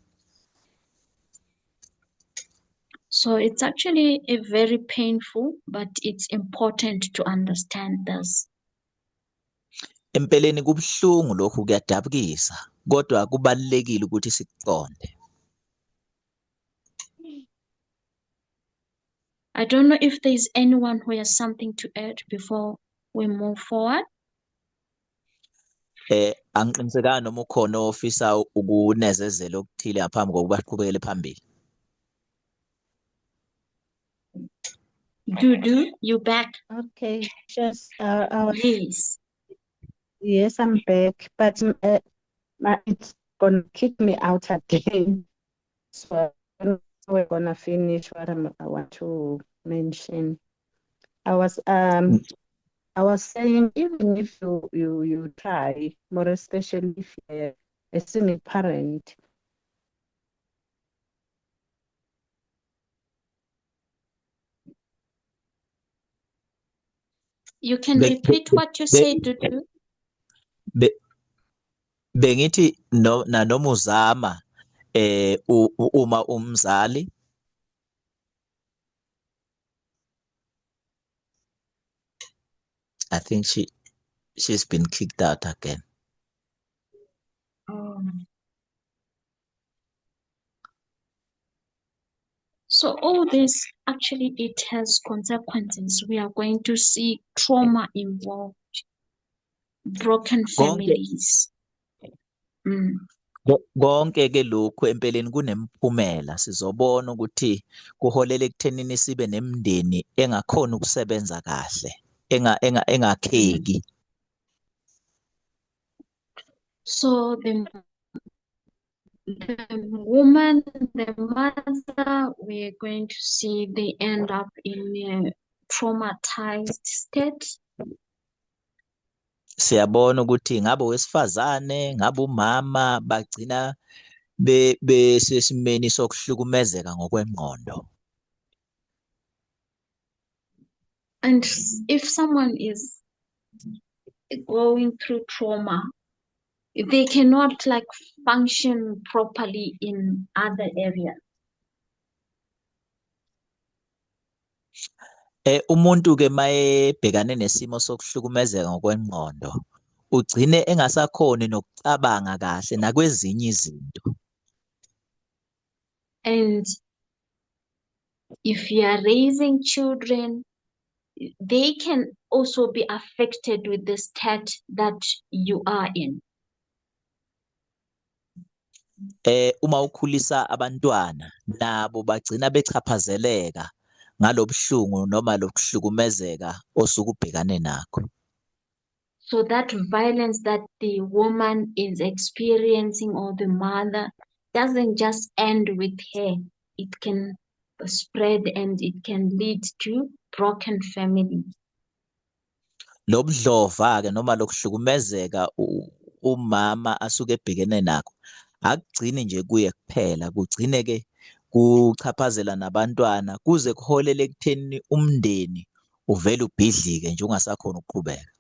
So it's actually a very painful, but it's important to understand this. Empeleni kubuhlungu lokhu kuyadabukisa kodwa kubalekile ukuthi sikuqonde. I don't know if there's anyone who has something to add before we move forward. Angiqinisekanga noma ukhona ofisa ukunezezela okuthile ngaphambi kokuba siqhubekele phambili. Dudu, you back? Okay, just Yes. I'm back, but it's gonna kick me out again. So we're gonna finish what I want to mention. I was saying, even if you try, more especially if you're a single parent, You can Be- repeat what you be- said, Dudu. be- bengithi nanoma uzama uma umzali I think she's been kicked out again. So all this actually it has consequences. We are going to see trauma involved, broken Konke families. konke ke lokhu empeleni kunemphumela sizobona ukuthi kuholela ekuthenini sibe nemindeni engakhona ukusebenza kahle engakheki. So the woman, the mother, we're going to see they end up in a traumatized state. Siyabona ukuthi ngabe owesifazane ngabe umama bagcina besesimeni sokuhlukumezeka ngokwengqondo. And if someone is going through trauma, they cannot like function properly in other areas. Umuntu ke mayebhekane nesimo sokuhlukumezeka ngokwengqondo ugcine engasakhoni nokucabanga kahle nakwezinye izinto. And if you are raising children, they can also be affected with the state that you are in. Uma ukhulisa abantwana nabo bagcina bechaphazeleka ngalobuhlungu noma lokuhlukumezeka osuke ubhekane nakho. So that violence that the woman is experiencing or the mother doesn't just end with her. It can spread and it can lead to broken families. Lobudlova ke noma lokuhlukumezeka umama asuke ebhekene nakho akugcini nje kuye kuphela kugcine ke kuchaphazela nabantwana kuze kuholele ekutheni umndeni uvele ubhidlike nje ungasakhona ukuqhubeka.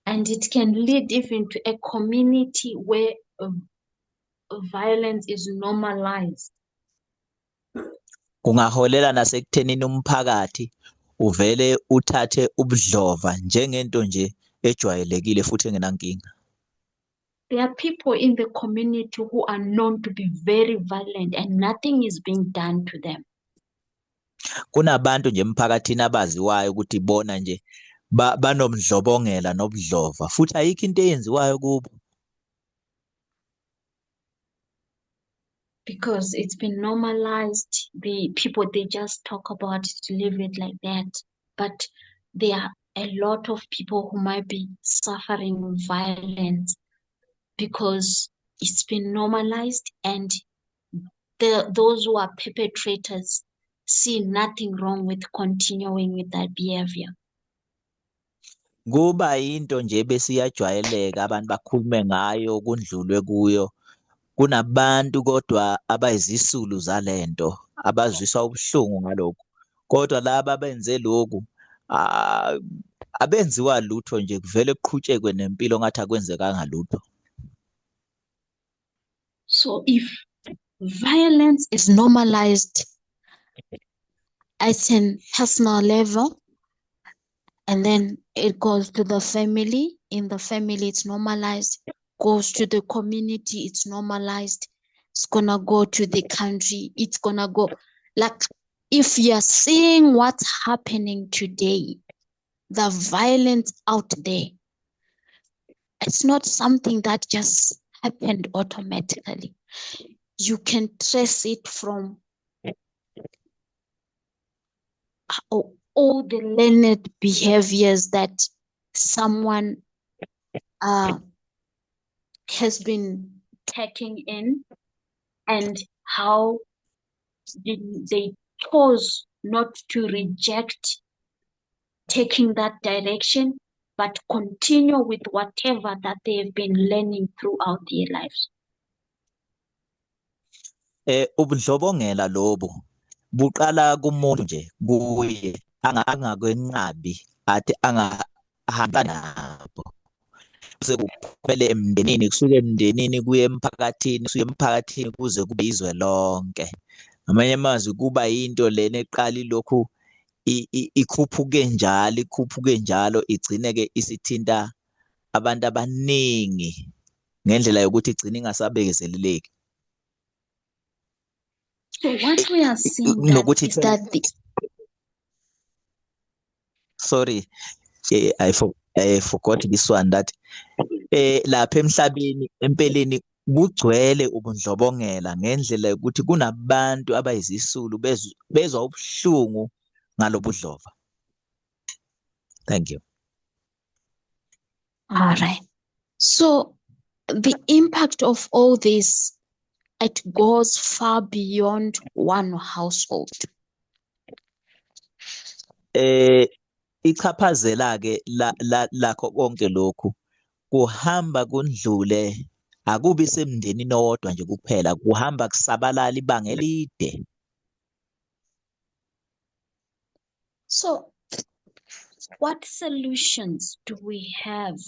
And it can lead even to a community where violence is normalized. Kungaholela nasekuthenini umphakathi uvele uthathe ubudlova njengento nje ejwayelekile futhi engenankinga. There are people in the community who are known to be very violent and nothing is being done to them. Kunabantu nje emphakathini abaziwayo ukuthi bona nje banomdlobongela nobudlova futhi ayikho into eyenziwayo kubo. Because it's been normalized, the people, they just talk about it, leave it like that. But there are a lot of people who might be suffering violence because it's been normalized and those who are perpetrators see nothing wrong with continuing with that behavior. Kuba into nje besiyajwayeleka abantu bakhulume ngayo kundlulwe kuyo. Kunabantu kodwa abayizisulu zalento abazwiswa ubuhlungu ngalokho. Kodwa laba abenze lokhu abenziwa lutho nje kuvele kuqhutshekwe nempilo ngathi akwenzekanga lutho. So if violence is normalized at a personal level, and then it goes to the family, in the family it's normalized, goes to the community, it's normalized, it's gonna go to the country, it's gonna go, like if you're seeing what's happening today, the violence out there, it's not something that just happened automatically. You can trace it from all the learned behaviors that someone has been taking in and how they chose not to reject taking that direction, but continue with whatever that they have been learning throughout their lives. Ubudlobongela lobo buqala kumuntu nje kuye angakwenqabi athi angahamba nabo. Sekuphumele emndenini, kusuke emndenini kuye emphakathini, kusuke emphakathini kuze kube izwe lonke. Ngamanye amazwi kuba yinto lena eqala ilokhu ikhuphuke njalo igcine-ke isithinta abantu abaningi ngendlela yokuthi igcine ingasabekezeleleki. So what we are seeing that Nokuthi is that sorry, I forgot this one that lapha emhlabeni empeleni kugcwele ubundlobongela ngendlela yokuthi kunabantu abayizisulu bezwa ubuhlungu ngalobudlova. Thank you. all right. So the impact of all this, it goes far beyond one household. Ichaphazela-ke lakho konke lokhu kuhamba kundlule, akubi semndenini owodwa nje kuphela, kuhamba kusabalala ibanga elide. So what solutions do we have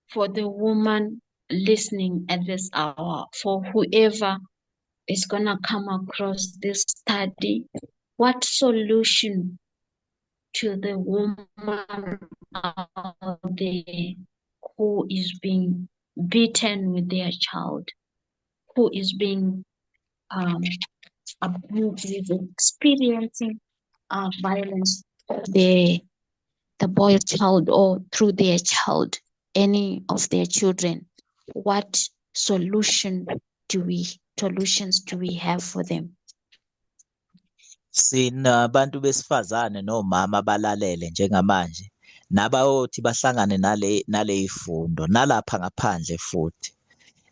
for the woman listening at this hour, for whoever is going to come across this study? What solution to the woman out there who is being beaten with their child, who is being abused, is experiencing violence, the boy child or through their child, any of their children? What solutions do we have for them? Sinabantu besifazane nomama abalalele njengamanje nabayothi bahlangane nale ifundo nalapha ngaphandle futhi.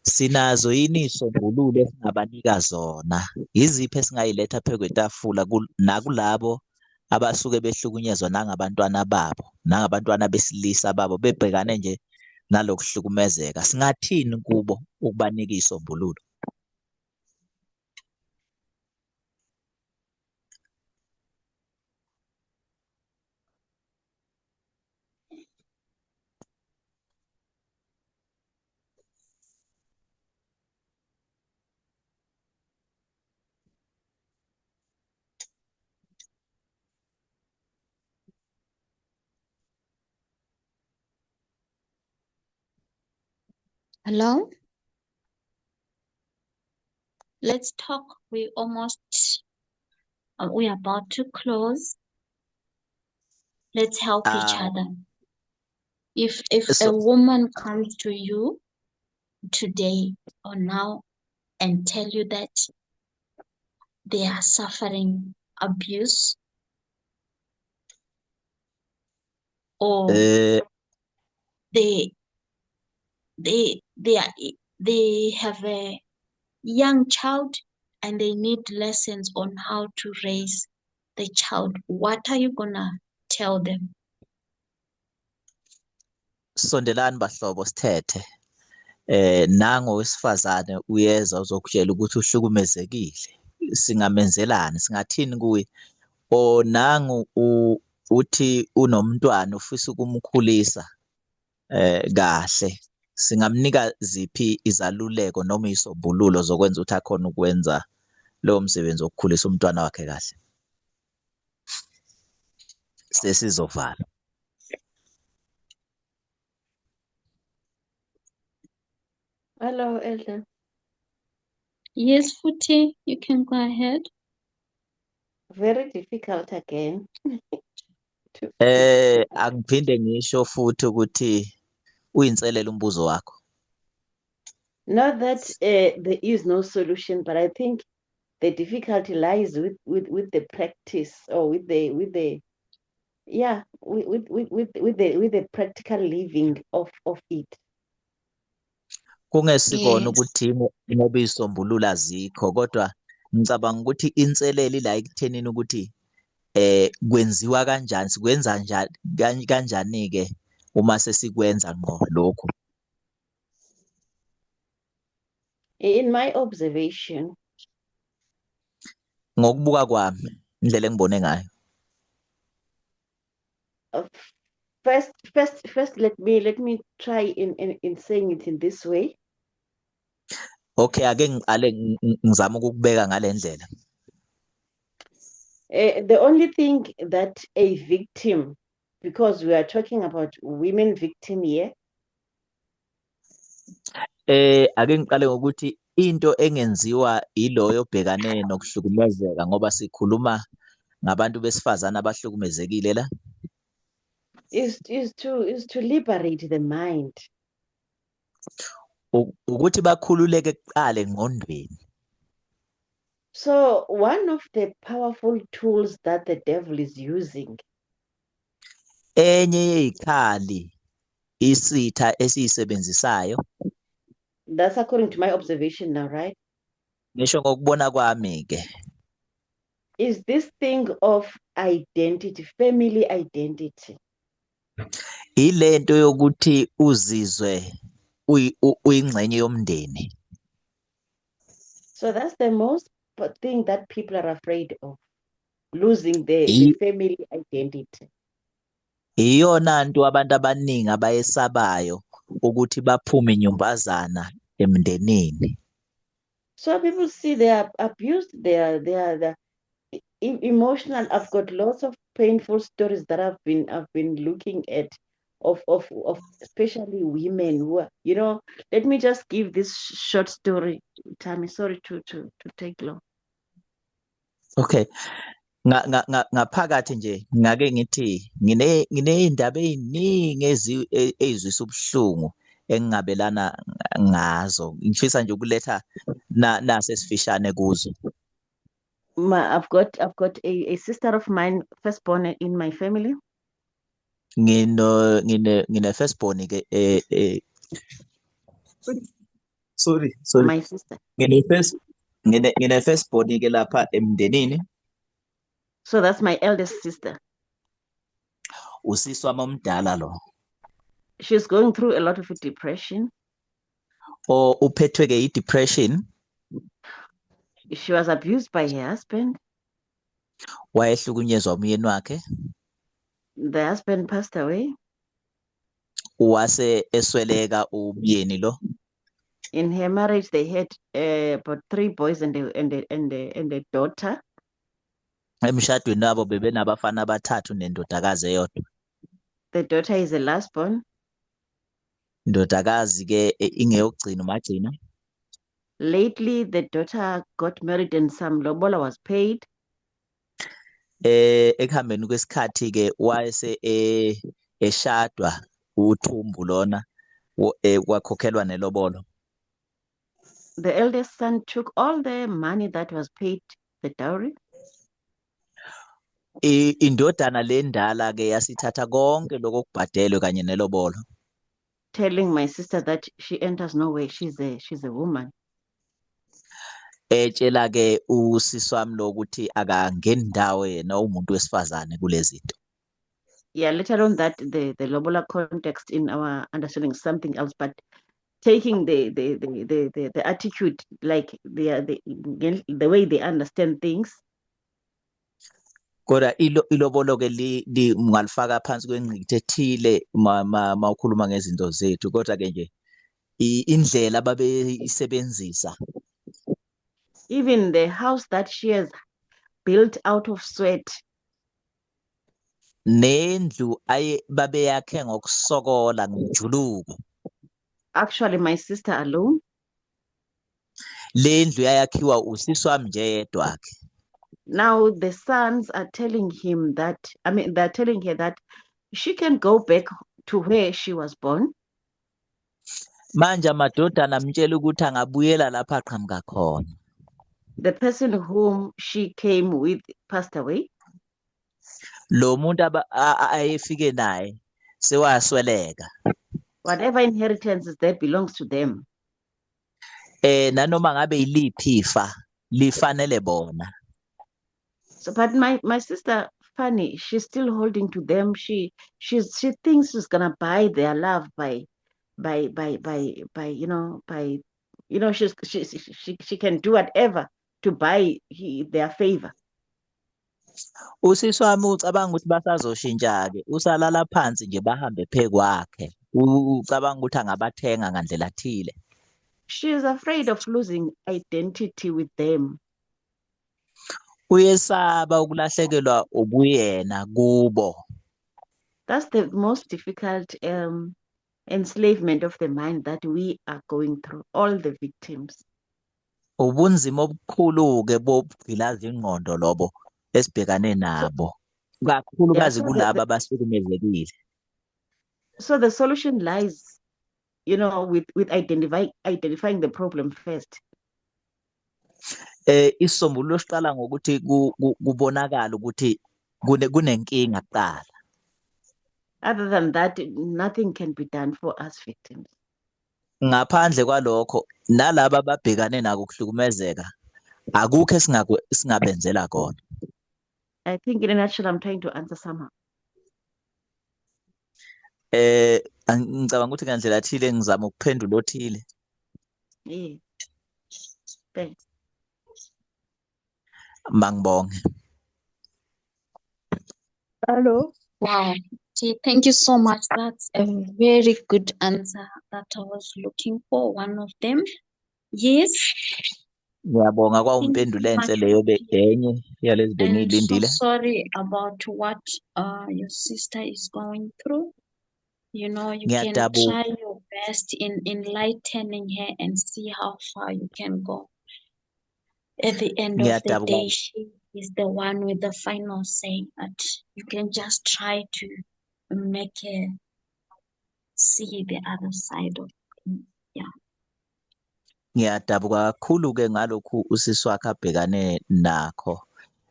Sinazo yini izisombululo esingabanika zona? Yiziphi esingayiletha phezu kwetafula nakulabo abasuke behlukunyezwa nangabantwana babo, nangabantwana besilisa babo bebhekane nje nalokuhlukumezeka? Singathini kubo ukubanika izisombululo? Hello? Let's talk. We are about to close. Let's help each other. If a woman comes to you today or now and tell you that they are suffering abuse or they have a young child and they need lessons on how to raise the child, what are you gonna tell them? Sondelani bahlobo sithethe. Nango wesifazane uyeza uzokutshela ukuthi uhlukumezekile. Singamenzelani? Singathini kuye? O nangu uthi unomntwana ufisa ukumkhulisa kahle. Singamnika ziphi izaluleko noma izisombululo zokwenza ukuthi akhona ukwenza lowo msebenzi wokukhulisa umntwana wakhe kahle? Sesizovala. Hello, Elder. Yes, Futhi, you can go ahead. Very difficult again. Angiphinde ngisho futhi ukuthi uyinselele umbuzo wakho. Not that there is no solution, but I think the difficulty lies with the practice or with the practical living of it. Kungesikona Yes. ukuthi ngoba izisombululo azikho, kodwa ngicabanga ukuthi inselele la ekuthenini ukuthi kwenziwa kanjani, sikwenza njani kanjani-ke uma sesikwenza ngqo lokhu. In my observation, Ngokubuka kwami indlela engibone ngayo, First, let me try in saying it in this way. Okay, ake ngiqale ngizama ukukubeka ngale ndlela. The only thing that a victim, because we are talking about women victim here, Ake ngiqale ngokuthi into engenziwa iloyo obhekane nokuhlukumezeka ngoba sikhuluma ngabantu besifazane abahlukumezekile la. is to liberate the mind. Ukuthi bakhululeke kuqala engqondweni. So one of the powerful tools that the devil is using, Enye yezikhali isitha esiyisebenzisayo, that's according to my observation now, right? ngisho ngokubona kwami ke, Is this thing of identity, family identity. ilento yokuthi uzizwe uyingxenye yomndeni. So that's the most thing that people are afraid of, losing the family identity. Iyona nto abantu abaningi abayesabayo ukuthi baphume inyumbazana emndenini. So people see they are abused, they are emotional. I've got lots of painful stories that I've been looking at of especially women who are, let me just give this short story, Tammy. Sorry to take long. Okay. Ngaphakathi nje ngake ngithi ngineyindaba eziningi ezizwisa ubuhlungu engingabelana ngazo. Ngifisa nje ukuletha nasesifishane kuzo. I've got a sister of mine, firstborn in my family. Ngine firstborn ke sorry My sister. ngine firstborn ke lapha emndenini. So that's my eldest sister. Usisi wami omdala lo. She's going through a lot of depression. Uphethwe ke i-depression. She was abused by her husband. Wayehlukunyezwa umyeni wakhe. The husband passed away. Wase esweleka umyeni lo. In her marriage, they had about 3 boys and a daughter. Emshadweni wabo bebenabafana abathathu nendodakazi eyodwa. The daughter is the last born. Indodakazi ke ingeyogcina umagcina. Lately, the daughter got married and some lobola was paid. Ekuhambeni kwesikhathi ke wayese eshadwa uThumbu lona wakhokhelwa nelobolo. The eldest son took all the money that was paid, the dowry. Indodana le ndala ke yasithatha konke lokubhadelwe kanye nelobolo. Telling my sister that she enters nowhere, she's a woman. Etshela ke usisi wami lo ukuthi akangeni indawo yena umuntu wesifazane kulezi zinto. Yeah, let alone that the lobola context in our understanding is something else, but taking the attitude, like the way they understand things. Kodwa ilobolo ke ungalifaka phansi kwengqikithi ethile mawukhuluma ngezinto zethu, kodwa ke nje indlela babeyisebenzisa. Even the house that she has built out of sweat. Nendlu babeyakhe ngokusokola ngejuluko. Actually, my sister alone. Le ndlu yayakhiwa usisi wami nje yedwa ke. Now the sons are telling him that, they're telling her that she can go back to where she was born. Manje amadodana amtshela ukuthi angabuyela lapha aqhamuka khona. The person whom she came with passed away. Lo muntu ayefike naye sewasweleka. Whatever inheritance is there belongs to them. Nanoma ngabe iliphi ifa lifanele bona. So, but my sister, funny, she's still holding to them. She thinks she's gonna buy their love by she can do whatever to buy their favor. Usisi wami ucabanga ukuthi basazoshintsha-ke, usalala phansi nje bahambe phekwakhe. Ucabanga ukuthi angabathenga ngandlela thile. She is afraid of losing identity with them. Uyesaba ukulahlekelwa ubuyena kubo. That's the most difficult enslavement of the mind that we are going through, all the victims. Ubunzima obukhulu-ke bobugqilaza ingqondo lobo esibhekane nabo, kakhulukazi kulaba abahlukumezekile. So the solution lies, with identifying the problem first. Isisombululo siqala ngokuthi kubonakala ukuthi kunenkinga kuqala. Other than that, nothing can be done for us victims. Ngaphandle kwalokho, nalaba ababhekane nako ukuhlukumezeka, akukho esingabenzela kona. I think in a nutshell, I'm trying to answer somehow. Ngicabanga ukuthi ngandlela thile ngizama ukuphendula othile. Yeah. Thanks. Mangibonge. Hello. Wow. Thank you so much. That's a very good answer that I was looking for. One of them. Yes. Ngiyabonga kwa Thank you umpendula so much enhle leyo enye yalezi I'm so bengiyilindile. sorry about what your sister is going through. You can Ngiyadabuka. try your best in enlightening her and see how far you can go. At the end of the Ngiyadabuka. day, she is the one with the final say, but you can just try to make her see the other side of things. Yeah. Ngiyadabuka kakhulu-ke ngalokhu usisi wakhe abhekane nakho.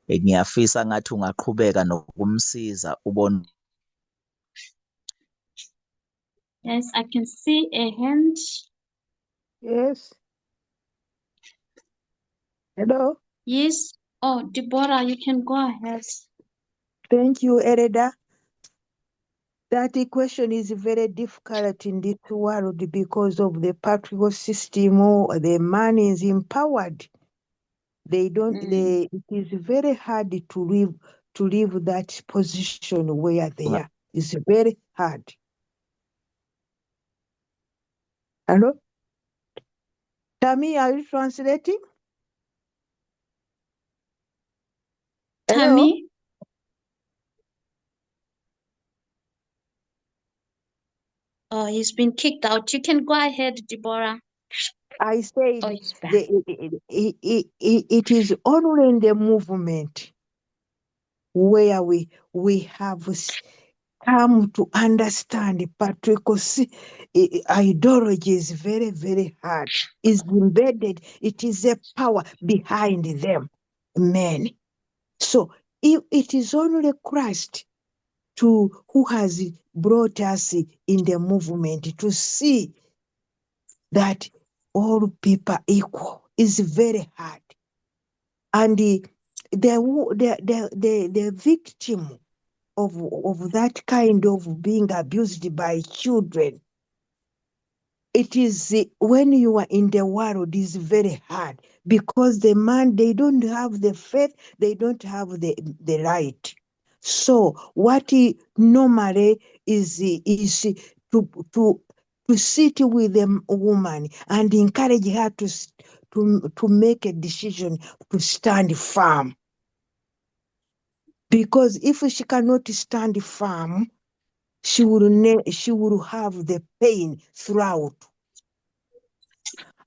Ngiyafisa ngathi ungaqhubeka nokumsiza ubone. Yes, I can see a hand. Yes. Hello. Yes. Oh, Deborah, you can go ahead. Thank you, Ereda. That question is very difficult in this world because of the patriarchal system. The man is empowered. It is very hard to leave that position where they are. It's very hard. Hello? Tammy, are you translating? Hello? Tammy? Oh, he's been kicked out. You can go ahead, Deborah. I said Oh, he's back. it is only in the movement where we have come to understand patriarchal ideology is very, very hard. It's embedded. It is a power behind them, men. So it is only Christ who has brought us in the movement to see that all people are equal. Is very hard. And the victim of that kind of being abused by children, it is when you are in the world is very hard because the man, they don't have the faith, they don't have the right. So what he normally is to sit with a woman and encourage her to make a decision to stand firm. Because if she cannot stand firm, she will have the pain throughout.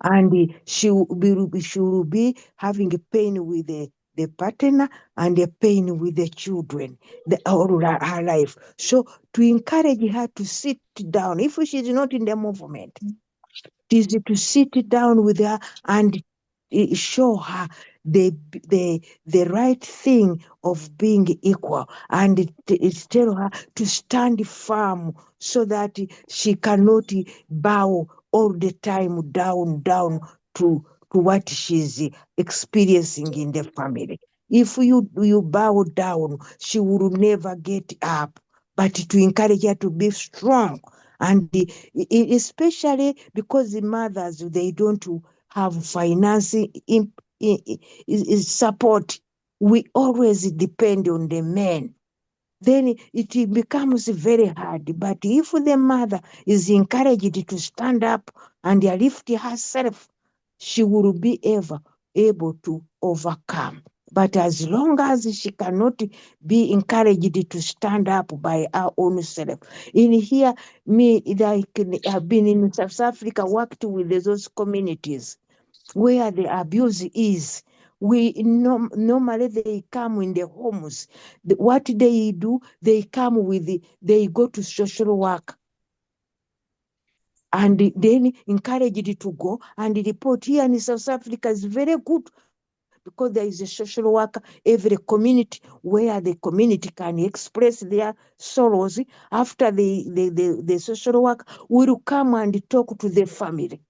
And she will be having a pain with the partner and a pain with the children all her life. So to encourage her to sit down, if she's not in the movement, it is to sit down with her and show her the right thing of being equal, and tell her to stand firm so that she cannot bow all the time down to what she's experiencing in the family. If you bow down, she will never get up. But to encourage her to be strong, and especially because the mothers, they don't have financing support. we always depend on the men. Then it becomes very hard. But if the mother is encouraged to stand up and lift herself, she will be able to overcome. But as long as she cannot be encouraged to stand up by her own self. In here, me, like, I've been in South Africa, worked with those communities where the abuse is. Normally they come in the homes. What they do, they go to social work and then encouraged to go and report. Here in South Africa is very good because there is a social worker every community where the community can express their sorrows. After the social worker will come and talk to the family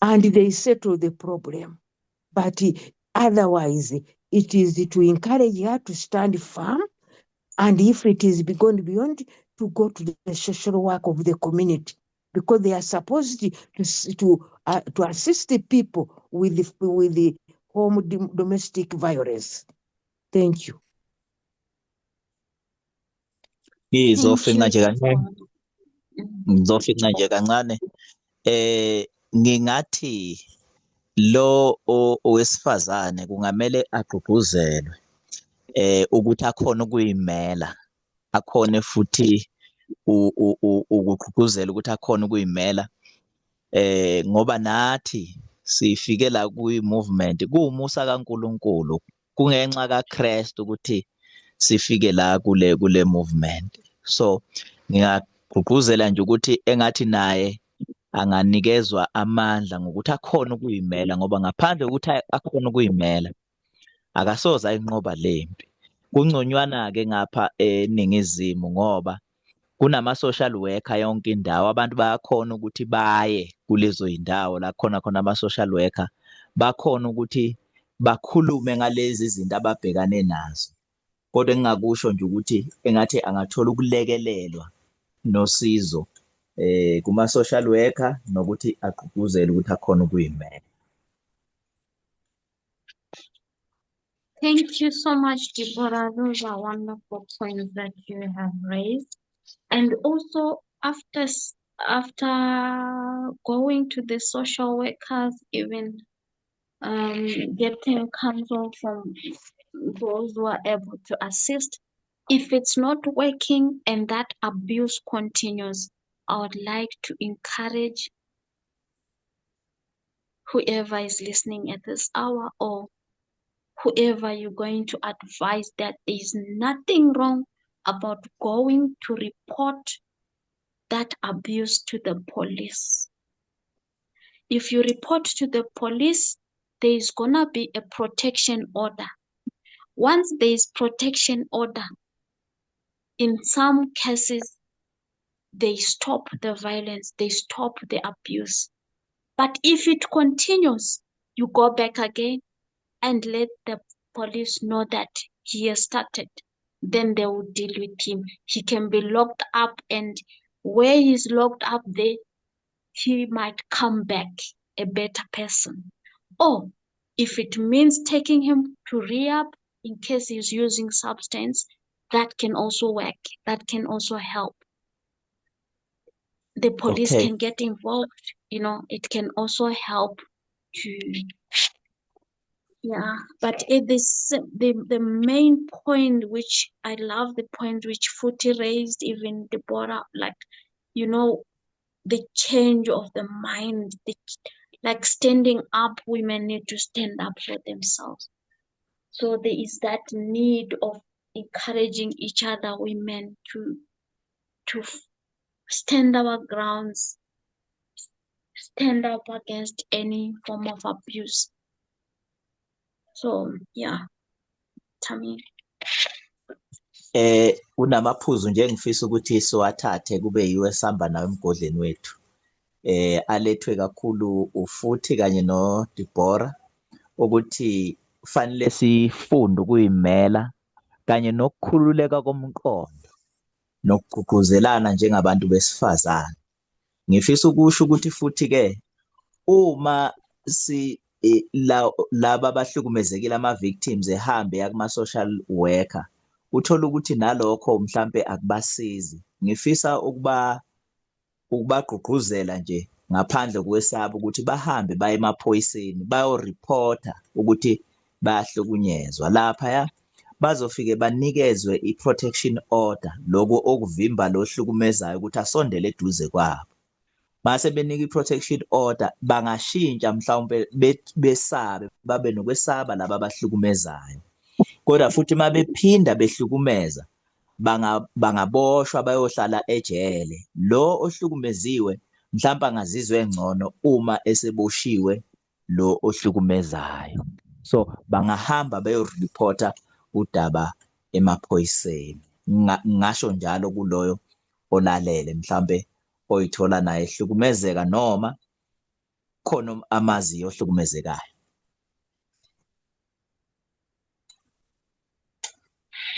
and they settle the problem. But otherwise, it is to encourage her to stand firm. And if it is going beyond, to go to the social work of the community, because they are supposed to assist the people with the home domestic violence. Thank you. Ngizofika nje kancane, Mm. ngizofika nje kancane. Ngingathi lo owesifazane kungamele agqugquzelwe ukuthi akhone ukuyimela, akhone futhi ukugqugquzela ukuthi akhone ukuyimela ngoba nathi sifike la kwi-movement kuwumusa kaNkulunkulu, kungenxa kaKristu ukuthi sifike la kule movement. So ngingagqugquzela nje ukuthi engathi naye anganikezwa amandla ngokuthi akhone ukuyimela, ngoba ngaphandle kokuthi akhone ukuyimela akasoze ayinqoba lempi. Kungconywana-ke ngapha eNingizimu ngoba kunama-social worker yonke indawo. Abantu bayakhona ukuthi baye kulezo zindawo la khona ama-social worker, bakhona ukuthi bakhulume ngalezi zinto ababhekane nazo. Kodwa engingakusho nje ukuthi engathi angathola ukulekelelwa nosizo kuma-social worker nokuthi agqugquzele ukuthi akhone ukuyimela. Thank you so much, Deborah. Those are wonderful points that you have raised. And also, after going to the social workers, even getting counsel from those who are able to assist, if it's not working and that abuse continues, I would like to encourage whoever is listening at this hour or whoever you're going to advise that there is nothing wrong about going to report that abuse to the police. If you report to the police, there is gonna be a protection order. Once there is protection order, in some cases, they stop the violence, they stop the abuse. But if it continues, you go back again and let the police know that he has started. Then they will deal with him. He can be locked up, and where he's locked up there, he might come back a better person. Or if it means taking him to rehab in case he's using substance, that can also work. That can also help. The police Okay. can get involved. It can also help to, yeah. But it is the main point, which I love the point which Futi raised, even Deborah, the change of the mind, like standing up. Women need to stand up for themselves. So there is that need of encouraging each other, women, to stand our grounds, stand up against any form of abuse. So yeah, Tammy. Kunamaphuzu nje engifisa ukuthi siwathathe kube yiwe sihamba nawe emgodleni wethu. Alethwe kakhulu uFuthi kanye noDeborah ukuthi kufanele sifunde ukuyimela kanye nokukhululeka komqondo nokugqugquzelana njengabantu besifazane. Ngifisa ukusho ukuthi futhi ke uma laba abahlukumezekile ama-victims ehambe eya kuma-social worker, uthola ukuthi nalokho mhlampe akubasizi. Ngifisa ukubagqugquzela nje ngaphandle kwesaba ukuthi bahambe baye emaphoyiseni bayoripota ukuthi bayahlukunyezwa. Laphaya bazofike banikezwe i-protection order, lokho okuvimba lo hlukumezayo ukuthi asondele eduze kwabo. Mase benika i-protection order, bangashintsha mhlawumbe besabe, babe nokwesaba laba abahlukumezayo. Kodwa futhi uma bephinda behlukumeza, bangaboshwa bayohlala ejele. Lo ohlukumeziwe mhlawumbe angazizwa engcono uma eseboshiwe lo ohlukumezayo. So bangahamba beyoripota udaba emaphoyiseni. Ngasho njalo kuloyo olalele mhlambe oyithola naye ehlukumezeka noma khona amaziyo ohlukumezekayo.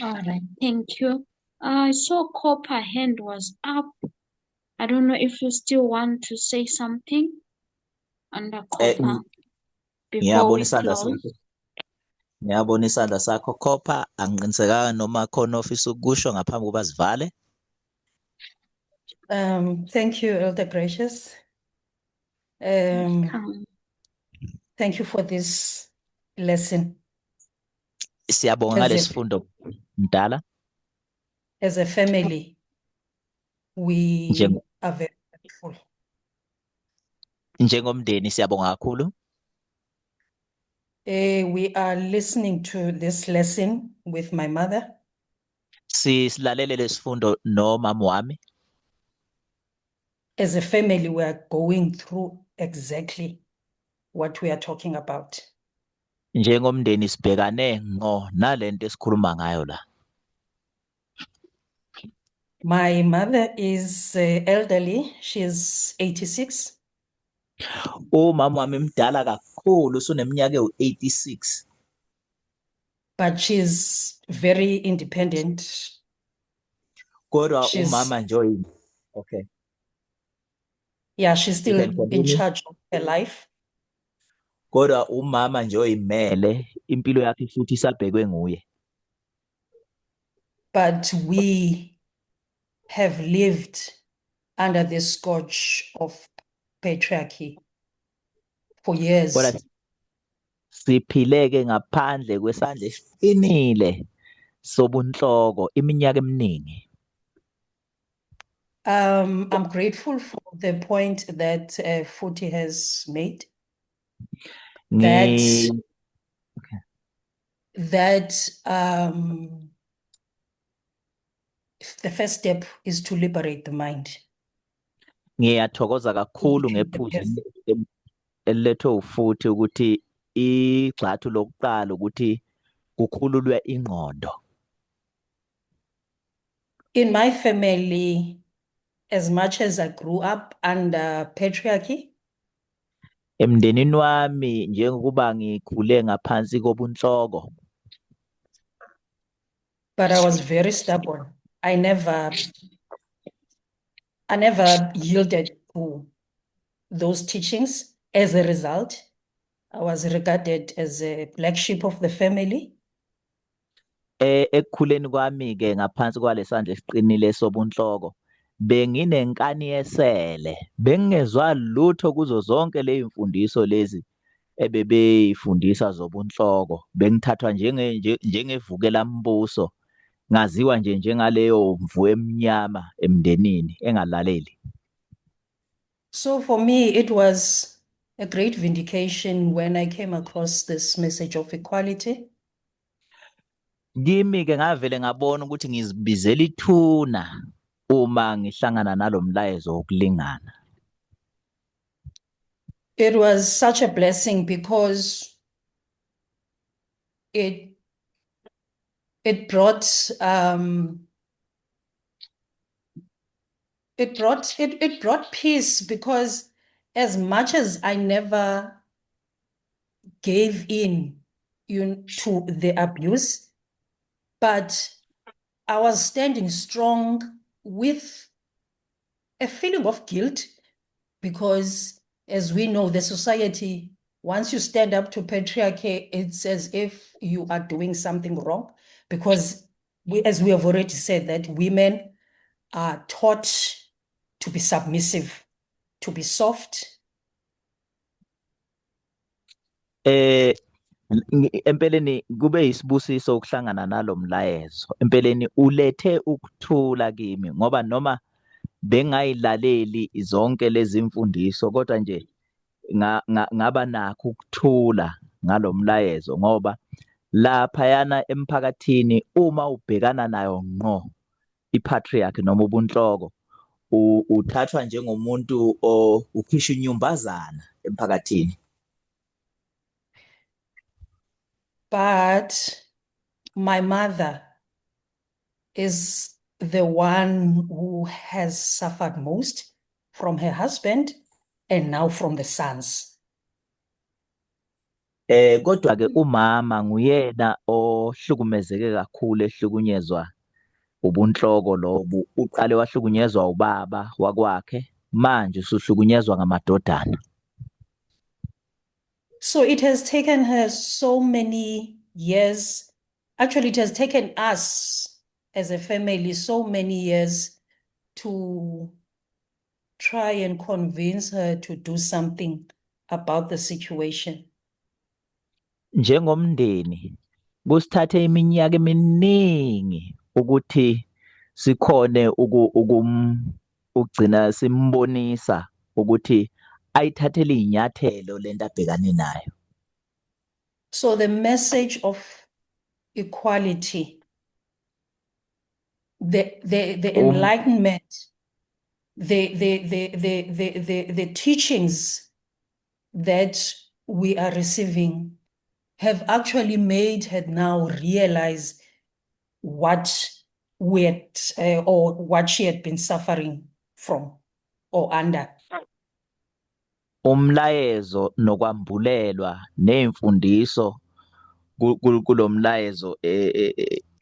All right, thank you. I saw Copper hand was up. I don't know if you still want to say something under Copper before Ngiyabona we isandla close. sakho. Ngiyabona isandla sakho Copper, angiqinisekanga noma khona ofisa ukusho ngaphambi kokuba sivale. Thank you, Elder Gracious. Welcome. Thank you for this lesson. Siyabonga As ngalesifundo mdala. As a family, we are very grateful. Njengomndeni siyabonga kakhulu. We are listening to this lesson with my mother. Silalele lesifundo nomama wami. As a family, we are going through exactly what we are talking about. Njengomndeni sibhekane ngo nalento esikhuluma ngayo la. My mother is elderly. She's 86. Umama wami mdala kakhulu usuneminyaka ewu-86. But she's very independent. Kodwa umama nje okay. Yeah, she's still in charge of her life. Kodwa umama nje oyimele impilo yakhe futhi isabhekwe nguye. But we have lived under the scourge of patriarchy for years. Kodwa siphileke ngaphandle kwesandla esiqinile sobunhloko iminyaka eminingi. I'm grateful for the point that Futhi has made. That the first step is to liberate the mind. Ngiyathokoza kakhulu ngephuzu elilethwe ufuthi ukuthi igxathu lokuqala ukuthi kukhululwe ingqondo. In my family, as much as I grew up under patriarchy, Emndenini wami njengokuba ngikhule ngaphansi kobunhloko. But I was very stubborn. I never yielded to those teachings. As a result, I was regarded as a black sheep of the family. Ekukhuleni kwami ke ngaphansi kwalesandla esiqinile sobunhloko benginenkani yesele, bengezwa lutho kuzo zonke lezimfundiso lezi ebebeyifundisa zobunhloko. Bengithathwa njengevukela mbuso, ngaziwa nje njengaleyo mvu emnyama emndenini engalaleli. So for me, it was a great vindication when I came across this message of equality. Kimi ke ngavele ngabona ukuthi ngizibizela ithuna uma ngihlangana nalomlayezo wokulingana. It was such a blessing because it brought peace, because as much as I never gave in to the abuse, but I was standing strong with a feeling of guilt, because as we know, the society once you stand up to patriarchy, it's as if you are doing something wrong, because as we have already said, that women are taught to be submissive, to be soft. Empeleni kube isibusiso ukuhlangana nalomlayezo. Empeleni ulethe ukuthula kimi ngoba noma bengayilaleli zonke lezi mfundiso kodwa nje ngaba nakho ukuthula ngalomlayezo ngoba laphayana emphakathini uma ubhekana nayo ngqo ipatriarchy noma ubunhloko uthathwa njengomuntu ukhisha inyumbazana emphakathini. But my mother is the one who has suffered most from her husband and now from the sons. Kodwa ke umama nguyena ohlukumezeke kakhulu ehlukunyezwa ubunhloko lobu. Uqale wahlukunyezwa ubaba wakwakhe, manje usuhlukunyezwa ngamadodana. So it has taken her so many years. Actually, it has taken us as a family so many years to try and convince her to do something about the situation. Njengomndeni kusithathe iminyaka eminingi ukuthi sikhone ukugcina simbonisa ukuthi ayithathele inyathelo lento abhekane nayo. So the message of equality, the enlightenment, the teachings that we are receiving have actually made her now realize what we had or what she had been suffering from or under. Umlayezo nokwambulelwa nemfundiso kulomlayezo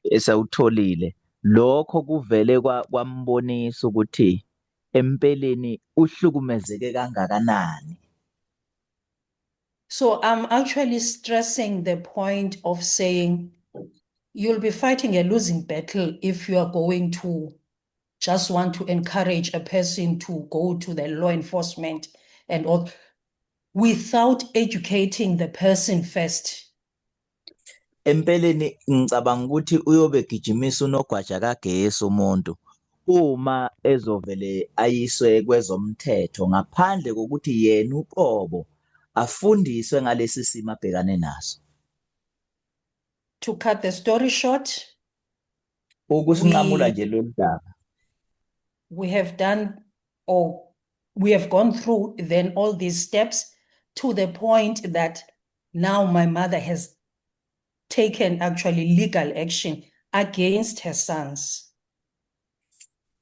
esawutholile lokho kuvele kwambonisa ukuthi empeleni uhlukumezeke kangakanani. So I'm actually stressing the point of saying you'll be fighting a losing battle if you are going to just want to encourage a person to go to the law enforcement and all without educating the person first. Empeleni ngicabanga ukuthi uyobe gijimisa unogwaja kagesi umuntu uma ezovele ayiswe kwezomthetho ngaphandle kokuthi yena uqobo afundiswe ngalesi simo abhekane naso. To cut the story short, Ukusinqamula nje lolu daba. We have done, or we have gone through then all these steps to the point that now my mother has taken actually legal action against her sons.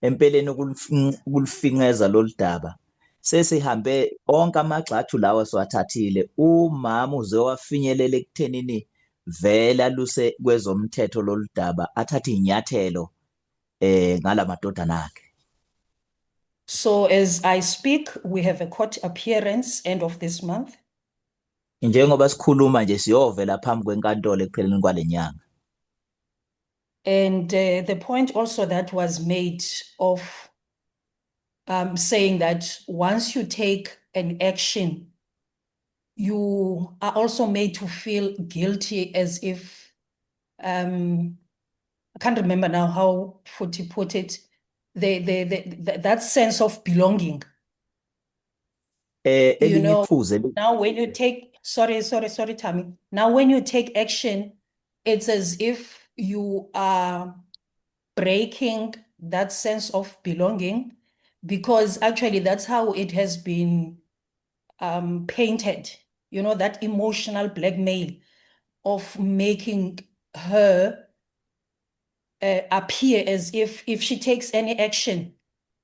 Empeleni ukulifinceza lolu daba sesihambe onke amagxathu lawo siwathathile umama uze wafinyelela ekuthenini vela luse kwezomthetho lolu daba athathe inyathelo ngalamadodana akhe. So as I speak, we have a court appearance end of this month. Njengoba sikhuluma nje siyovela phambi kwenkantolo ekupheleni kwalenyanga. And the point also that was made of saying that once you take an action, you are also made to feel guilty as if, I can't remember now how Futhi put it, that sense of belonging. You know, now when you take, sorry, Tammy. Now when you take action, it's as if you are breaking that sense of belonging, because actually that's how it has been painted, you know, that emotional blackmail of making her appear as if she takes any action,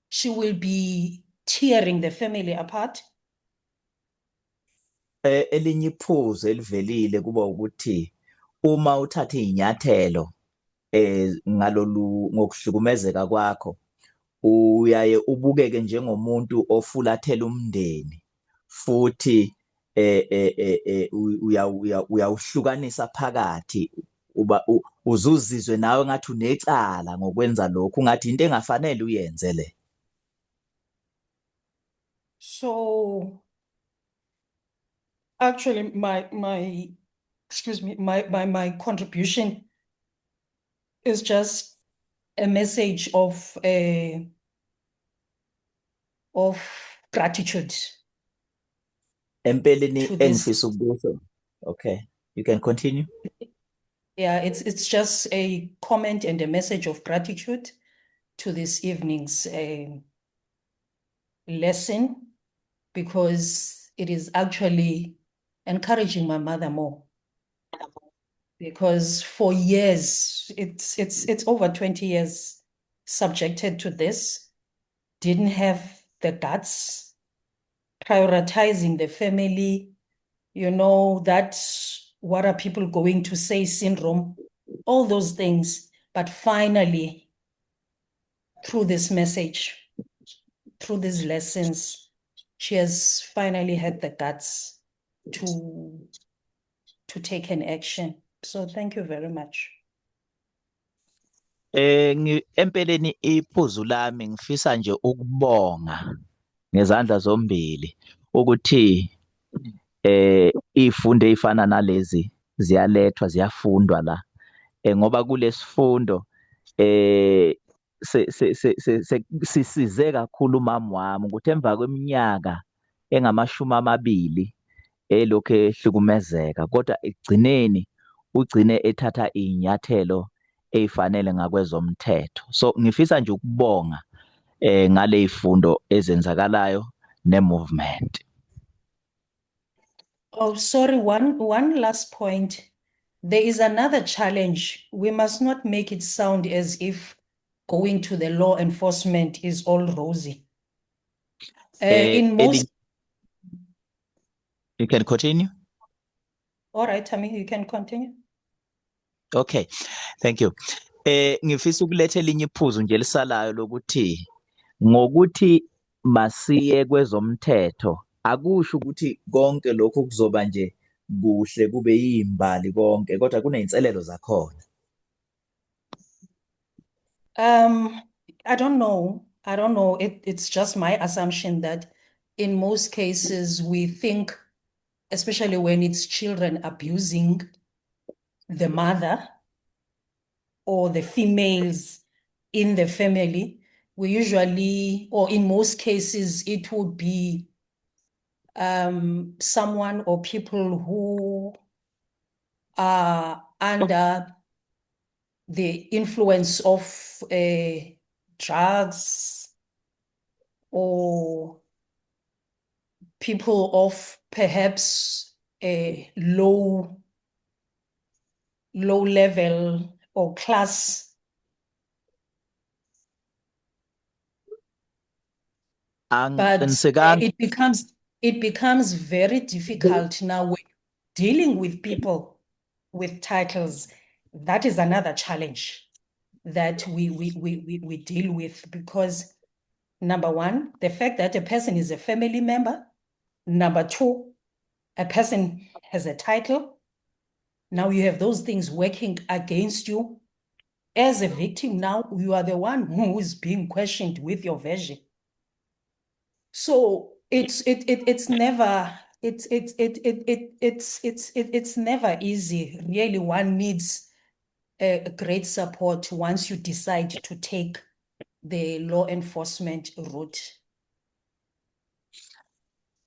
she will be tearing the family apart. Elinye iphuzu elivelile kuba ukuthi uma uthatha inyathelo ngokuhlukumezeka kwakho uyaye ubukeke njengomuntu ofulathela umndeni futhi uyawuhlukanisa phakathi uzuzizwe nawe ngathi unecala ngokwenza lokhu ungathi into engafanele uyenze le. So actually my contribution is just a message of gratitude Empeleni to this. engifisa ukukusho. Okay, you can continue. Yeah, it's just a comment and a message of gratitude to this evening's lesson, because it is actually encouraging my mother more. Because for years, it's over 20 years subjected to this, didn't have the guts, prioritizing the family, that what are people going to say syndrome, all those things. But finally, through this message, through these lessons, she has finally had the guts to take an action. So thank you very much. Empeleni iphuzu lami ngifisa nje ukubonga ngezandla zombili ukuthi izifundo ezifana nalezi ziyalethwa ziyafundwa la ngoba kulesifundo sisize kakhulu umama wami ukuthi emva kweminyaka engama20 elokhu ehlukumezeka kodwa ekugcineni ugcine ethatha inyathelo ezifanele ngakwezomthetho. So ngifisa nje ukubonga ngale zifundo ezenzakalayo ne-movement. Oh, sorry, one last point. There is another challenge. We must not make it sound as if going to the law enforcement is all rosy. In most... You can continue. All right, Tammy, you can continue. Okay, thank you. Ngifisa ukuletha elinye iphuzu nje lisalayo lokuthi ngokuthi masiye kwezomthetho akusho ukuthi konke lokho kuzoba nje kuhle kube yimbali konke kodwa kuneyinselelo zakhona. I don't know. It's just my assumption that in most cases we think, especially when it's children abusing the mother or the females in the family, we usually, or in most cases, it would be someone or people who are under the influence of drugs, or people of perhaps a low level or class. But it becomes very difficult now when dealing with people with titles. That is another challenge that we deal with, because number one, the fact that a person is a family member. Number two, a person has a title. Now you have those things working against you. As a victim, now you are the one who is being questioned with your version. So it's never easy. Really, one needs a great support once you decide to take the law enforcement route.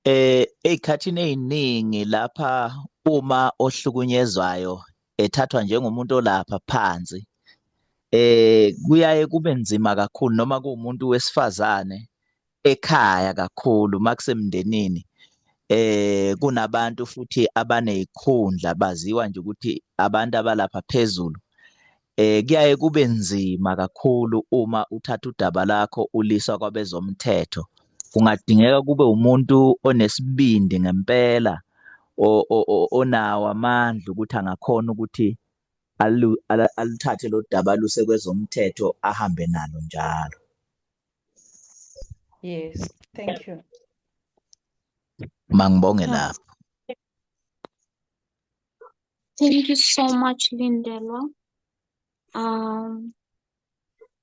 Ey'khathini ey'ningi lapha uma ohlukunyezwayo ethathwa njengomuntu olapha phansi kuyaye kube nzima kakhulu noma kuwumuntu wesifazane ekhaya kakhulu makusemndenini kunabantu futhi abanezikhundla baziwa nje ukuthi abantu abalapha phezulu kuyaye kube nzima kakhulu uma uthatha udaba lakho ulisa kwabezomthetho. Kungadingeka kube umuntu onesibindi ngempela onawo amandla ukuthi angakhona ukuthi aluthathe lo daba aluse kwezomthetho ahambe nalo njalo. Yes, thank you. Mangibonge lapho. Thank you so much, Lindelwa.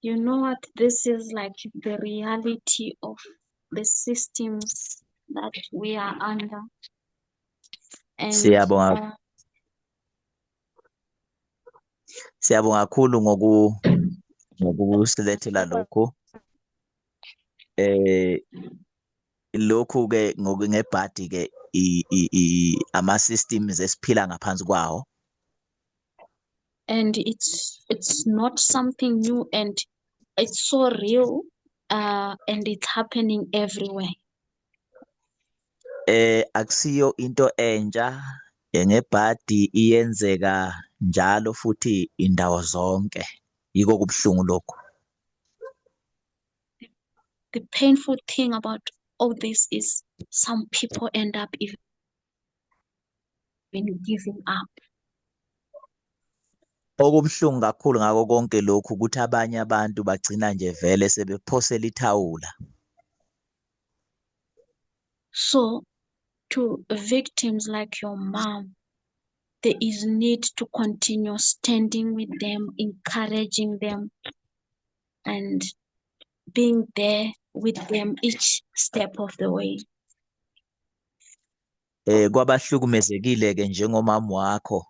You know what? This is like the reality of the systems that we are under. And Siyabonga siyabonga kakhulu ngokusilethela lokhu. Lokhu ke ngebhadi ke ama systems esiphila ngaphansi kwawo. and it's not something new, and it's so real, and it's happening everywhere. Akusiyo into entsha ngebhadi iyenzeka njalo futhi indawo zonke. Yiko kubuhlungu lokho. The painful thing about all this is some people end up even giving up. Okubuhlungu kakhulu ngako konke lokhu ukuthi abanye abantu bagcina nje vele sebephosela ithawula. So to victims like your mom, there is need to continue standing with them, encouraging them, and being there with them each step of the way. Kwabahlukumezekile ke njengomama wakho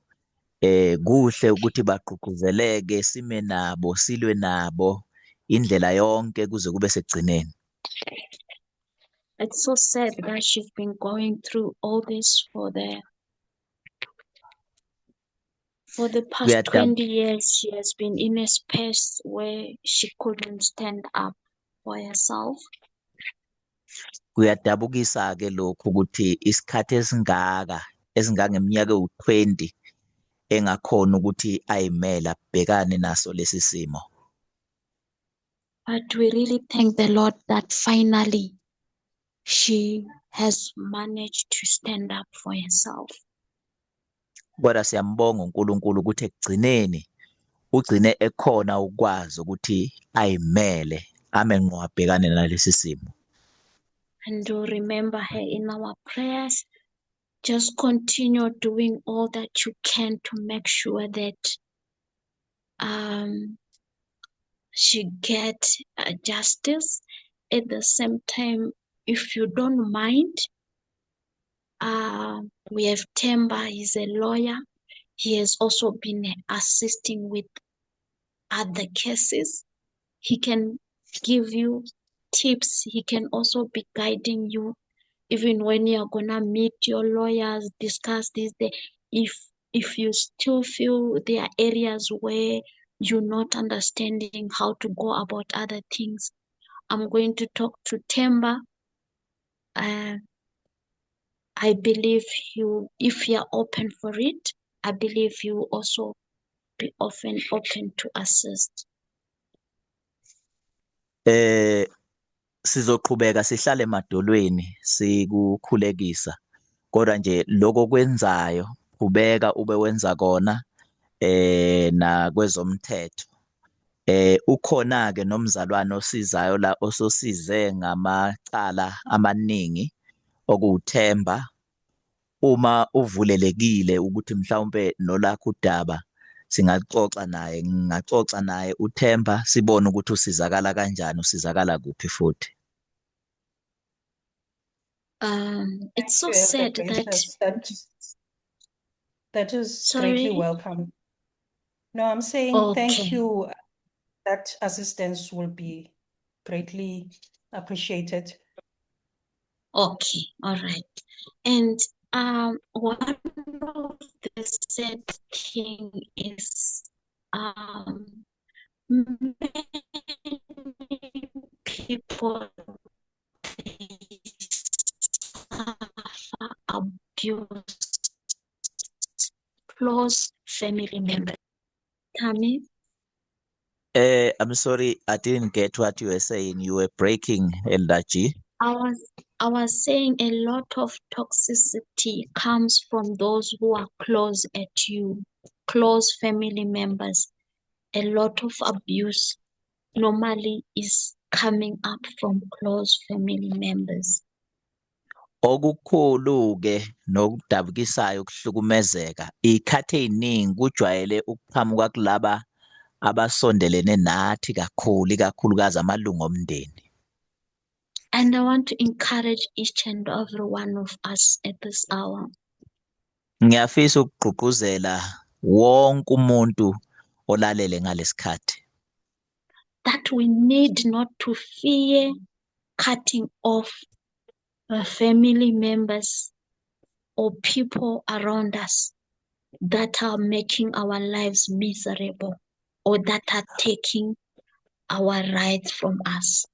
kuhle ukuthi bagqugquzeleke sime nabo silwe nabo indlela yonke kuze kube sekugcineni. It's so sad that she's been going through all this for the past 20 years. She has been in a space where she couldn't stand up for herself. Kuyadabukisa ke lokhu ukuthi isikhathi esingangeminyaka u20 engakhona ukuthi ayimele abhekane naso lesi simo. But we really thank the Lord that finally she has managed to stand up for herself. Kodwa siyambonga uNkulunkulu ukuthi ekugcineni ugcine ekhona ukwazi ukuthi ayimele amenqwa abhekane nalesi simo. And to remember her in our prayers. Just continue doing all that you can to make sure that she gets justice. At the same time, if you don't mind, we have Temba. He's a lawyer. He has also been assisting with other cases. He can give you tips. He can also be guiding you, even when you're gonna meet your lawyers, discuss this. If you still feel there are areas where you're not understanding how to go about other things, I'm going to talk to Temba. I believe if you're open for it, I believe you will also be open to assist. Sizoqhubeka sihlale emadolweni sikukhulekisa kodwa nje lokho kwenzayo qhubeka ube wenza kona na kwezomthetho. Ukhona ke nomzalwane osizayo la ososize ngamacala amaningi okuthemba. Uma uvulelekile ukuthi mhlawumbe nolakho udaba singaxoxa naye, ngingaxoxa naye uThemba sibone ukuthi usizakala kanjani, usizakala kuphi futhi. It's so You have the sad gracious that is Sorry? greatly welcome. No, I'm saying Okay. thank you. That assistance will be greatly appreciated. Okay, all right. And one of the sad thing is many people suffer abuse, close family members. Tammy? I'm sorry, I didn't get what you were saying. You were breaking, Elder G. I was saying a lot of toxicity comes from those who are close at you, close family members. A lot of abuse normally is coming up from close family members. Okukhulu-ke nokudabukisayo ukuhlukumezeka iy'khathi ey'ningi kujwayele ukuqhamuka kulaba abasondelene nathi kakhulu, ikakhulukazi amalunga omndeni. And I want to encourage each and every one of us at this hour Ngiyafisa ukugqugquzela wonke umuntu olalele ngalesikhathi that we need not to fear cutting off family members or people around us that are making our lives miserable or that are taking our rights from us.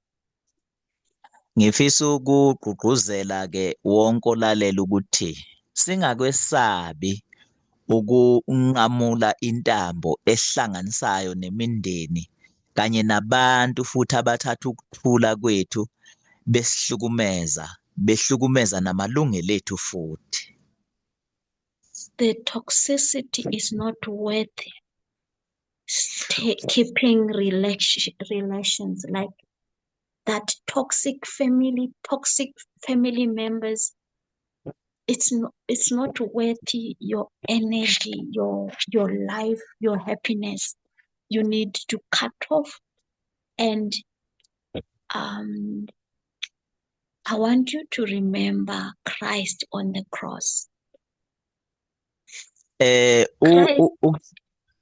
ngifisa ukugqugquzela-ke wonke olalela ukuthi singakwesabi ukunqamula intambo ehlanganisayo nemindeni kanye nabantu futhi abathatha ukuthula kwethu behlukumeza namalungelo ethu futhi. The toxicity is not worth keeping relations like that. Toxic family members, it's not worth your energy, your life, your happiness. You need to cut off. And I want you to remember Christ on the cross.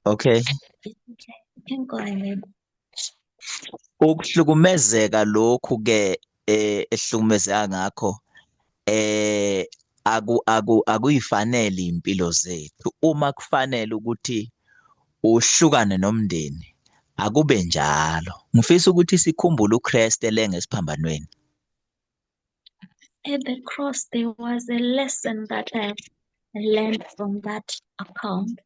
Okay. You can go ahead. Ukuhlukumezeka lokhu-ke ehlukumezeka ngakho akuyifanele impilo zethu. Uma kufanele ukuthi uhlukane nomndeni akube njalo. Ngifisa ukuthi sikhumbule uKristu ngesiphambanweni. At the cross there was a lesson that I learned from that account.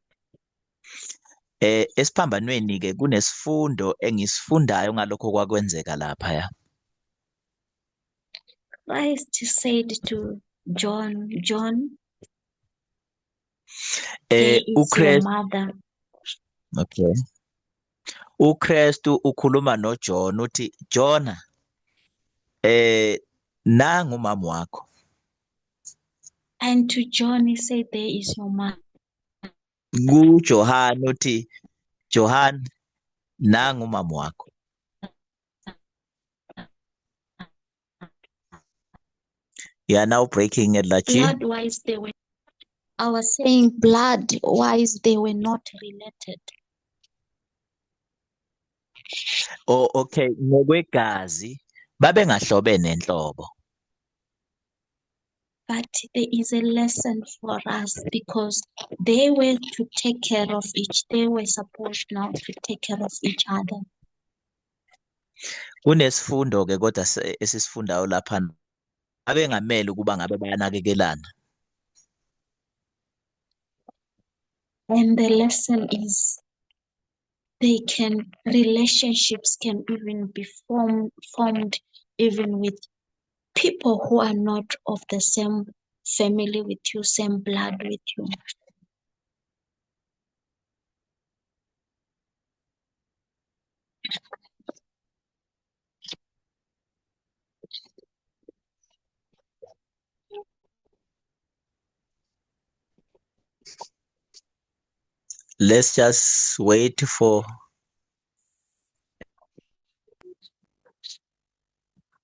Esiphambanweni-ke kunesifundo engisifundayo ngalokho kwakwenzeka laphaya. Christ said to John, there is your mother. Okay. uKristu ukhuluma noJohn uthi Jona nangu umama wakho. And to John he said there is your mother. KuJohn uthi Johan nangu umama wakho. You are now breaking it, Lachi. Blood-wise they were. I was saying blood-wise they were not related. Oh, okay. Ngokwegazi babengahlobene enhlobo. But there is a lesson for us because they were to take care of they were supposed now to take care of each other. Kunesifundo-ke kodwa esisifundayo lapha abengamele ukuba ngabe bayanakekelana. And the lesson is relationships can even be formed even with people who are not of the same family with you, same blood with you. Let's just wait for.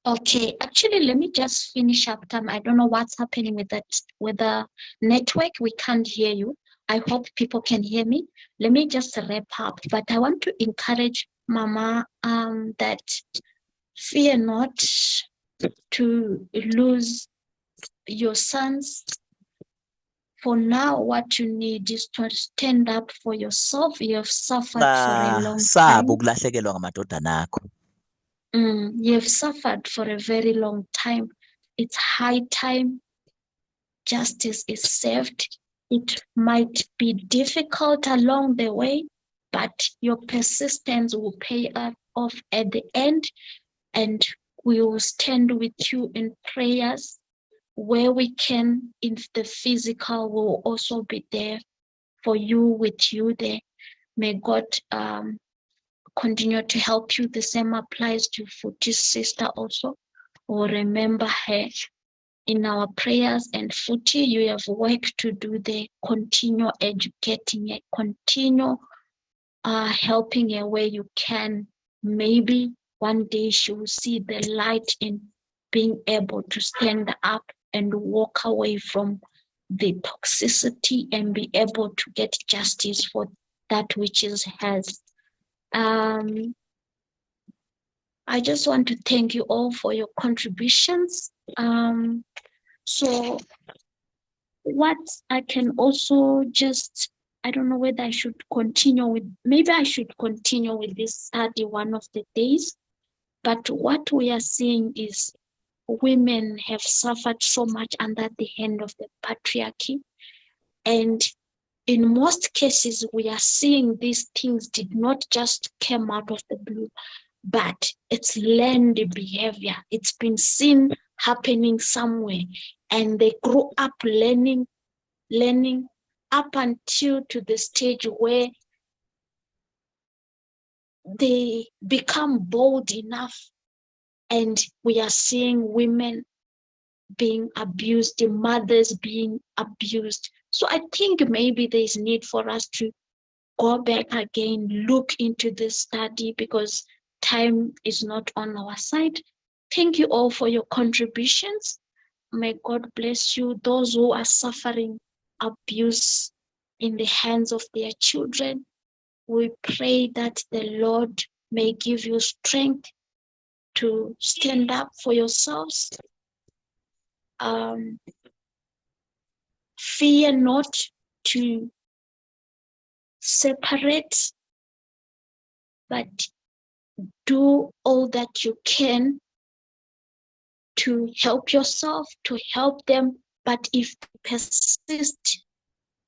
Okay, actually, let me just finish up time. I don't know what's happening with the network. We can't hear you. I hope people can hear me. Let me just wrap up. But I want to encourage Mama that fear not to lose your sons. For now, what you need is to stand up for yourself. You have suffered for a long time. Ukulahlekelwa ngamadodana akho. You've suffered for a very long time. It's high time justice is served. It might be difficult along the way, but your persistence will pay off at the end, and we will stand with you in prayers. Where we can in the physical, we will also be there for you, with you there. May God continue to help you. The same applies to Futi's sister also. Or remember her in our prayers. And Futi, you have work to do there. Continue educating her, continue helping her where you can. Maybe one day she will see the light in being able to stand up and walk away from the toxicity and be able to get justice for that which is hers. I just want to thank you all for your contributions. So what I can also just, I don't know whether I should continue with, maybe I should continue with this study one of the days, but what we are seeing is women have suffered so much under the hand of the patriarchy. And in most cases, we are seeing these things did not just come out of the blue, but it's learned behavior. It's been seen happening somewhere, and they grew up learning up until to the stage where they become bold enough, and we are seeing women being abused, the mothers being abused. So I think maybe there's need for us to go back again, look into this study, because time is not on our side. Thank you all for your contributions. May God bless you. Those who are suffering abuse in the hands of their children, we pray that the Lord may give you strength to stand up for yourselves. Fear not to separate, but do all that you can to help yourself, to help them. But if they persist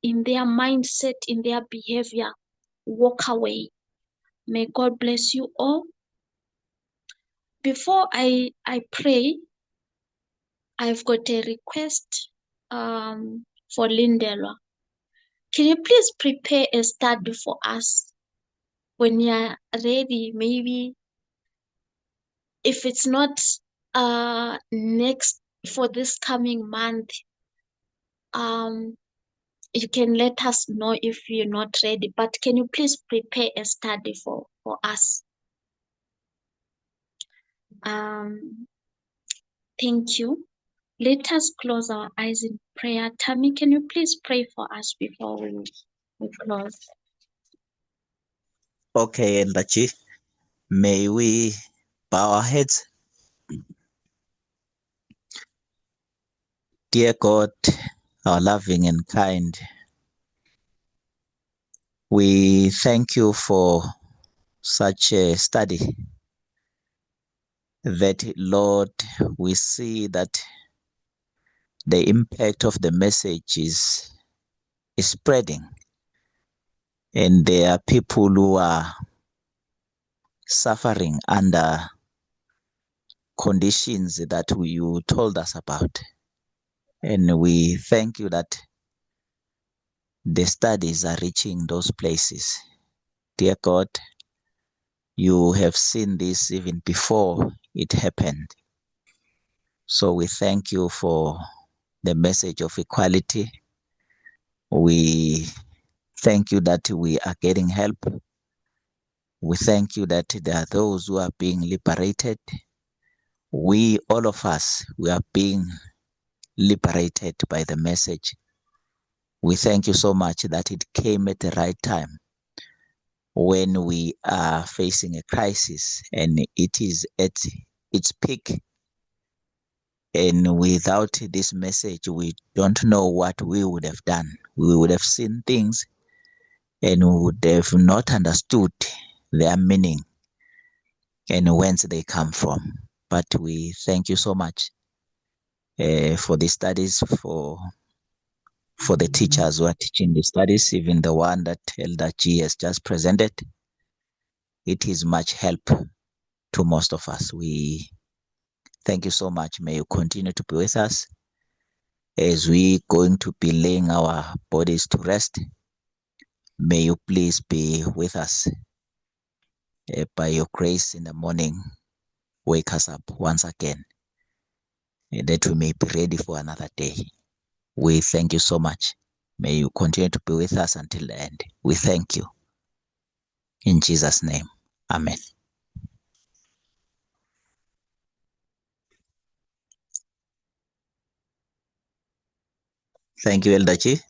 in their mindset, in their behavior, walk away. May God bless you all. Before I pray, I've got a request for Lindela. Can you please prepare a study for us when you're ready? Maybe if it's not next for this coming month, you can let us know if you're not ready. But can you please prepare a study for us? Thank you. Let us close our eyes in prayer. Tammy, can you please pray for us before we close? Okay, Ndachi, may we bow our heads. Dear God, our loving and kind, we thank you for such a study that, Lord, we see that the impact of the message is spreading, and there are people who are suffering under conditions that you told us about. And we thank you that the studies are reaching those places. Dear God, you have seen this even before it happened. So we thank you for the message of equality. We thank you that we are getting help. We thank you that there are those who are being liberated. We, all of us, we are being liberated by the message. We thank you so much that it came at the right time when we are facing a crisis and it is at its peak. And without this message, we don't know what we would have done. We would have seen things and we would have not understood their meaning and whence they come from. But we thank you so much for the studies, for the teachers who are teaching the studies, even the one that Elder G has just presented. It is much help to most of us. We thank you so much. May you continue to be with us as we going to be laying our bodies to rest. May you please be with us. By your grace in the morning, wake us up once again. that we may be ready for another day. We thank you so much. May you continue to be with us until the end. We thank you. In Jesus' name. Amen. Thank you, Elder Chief.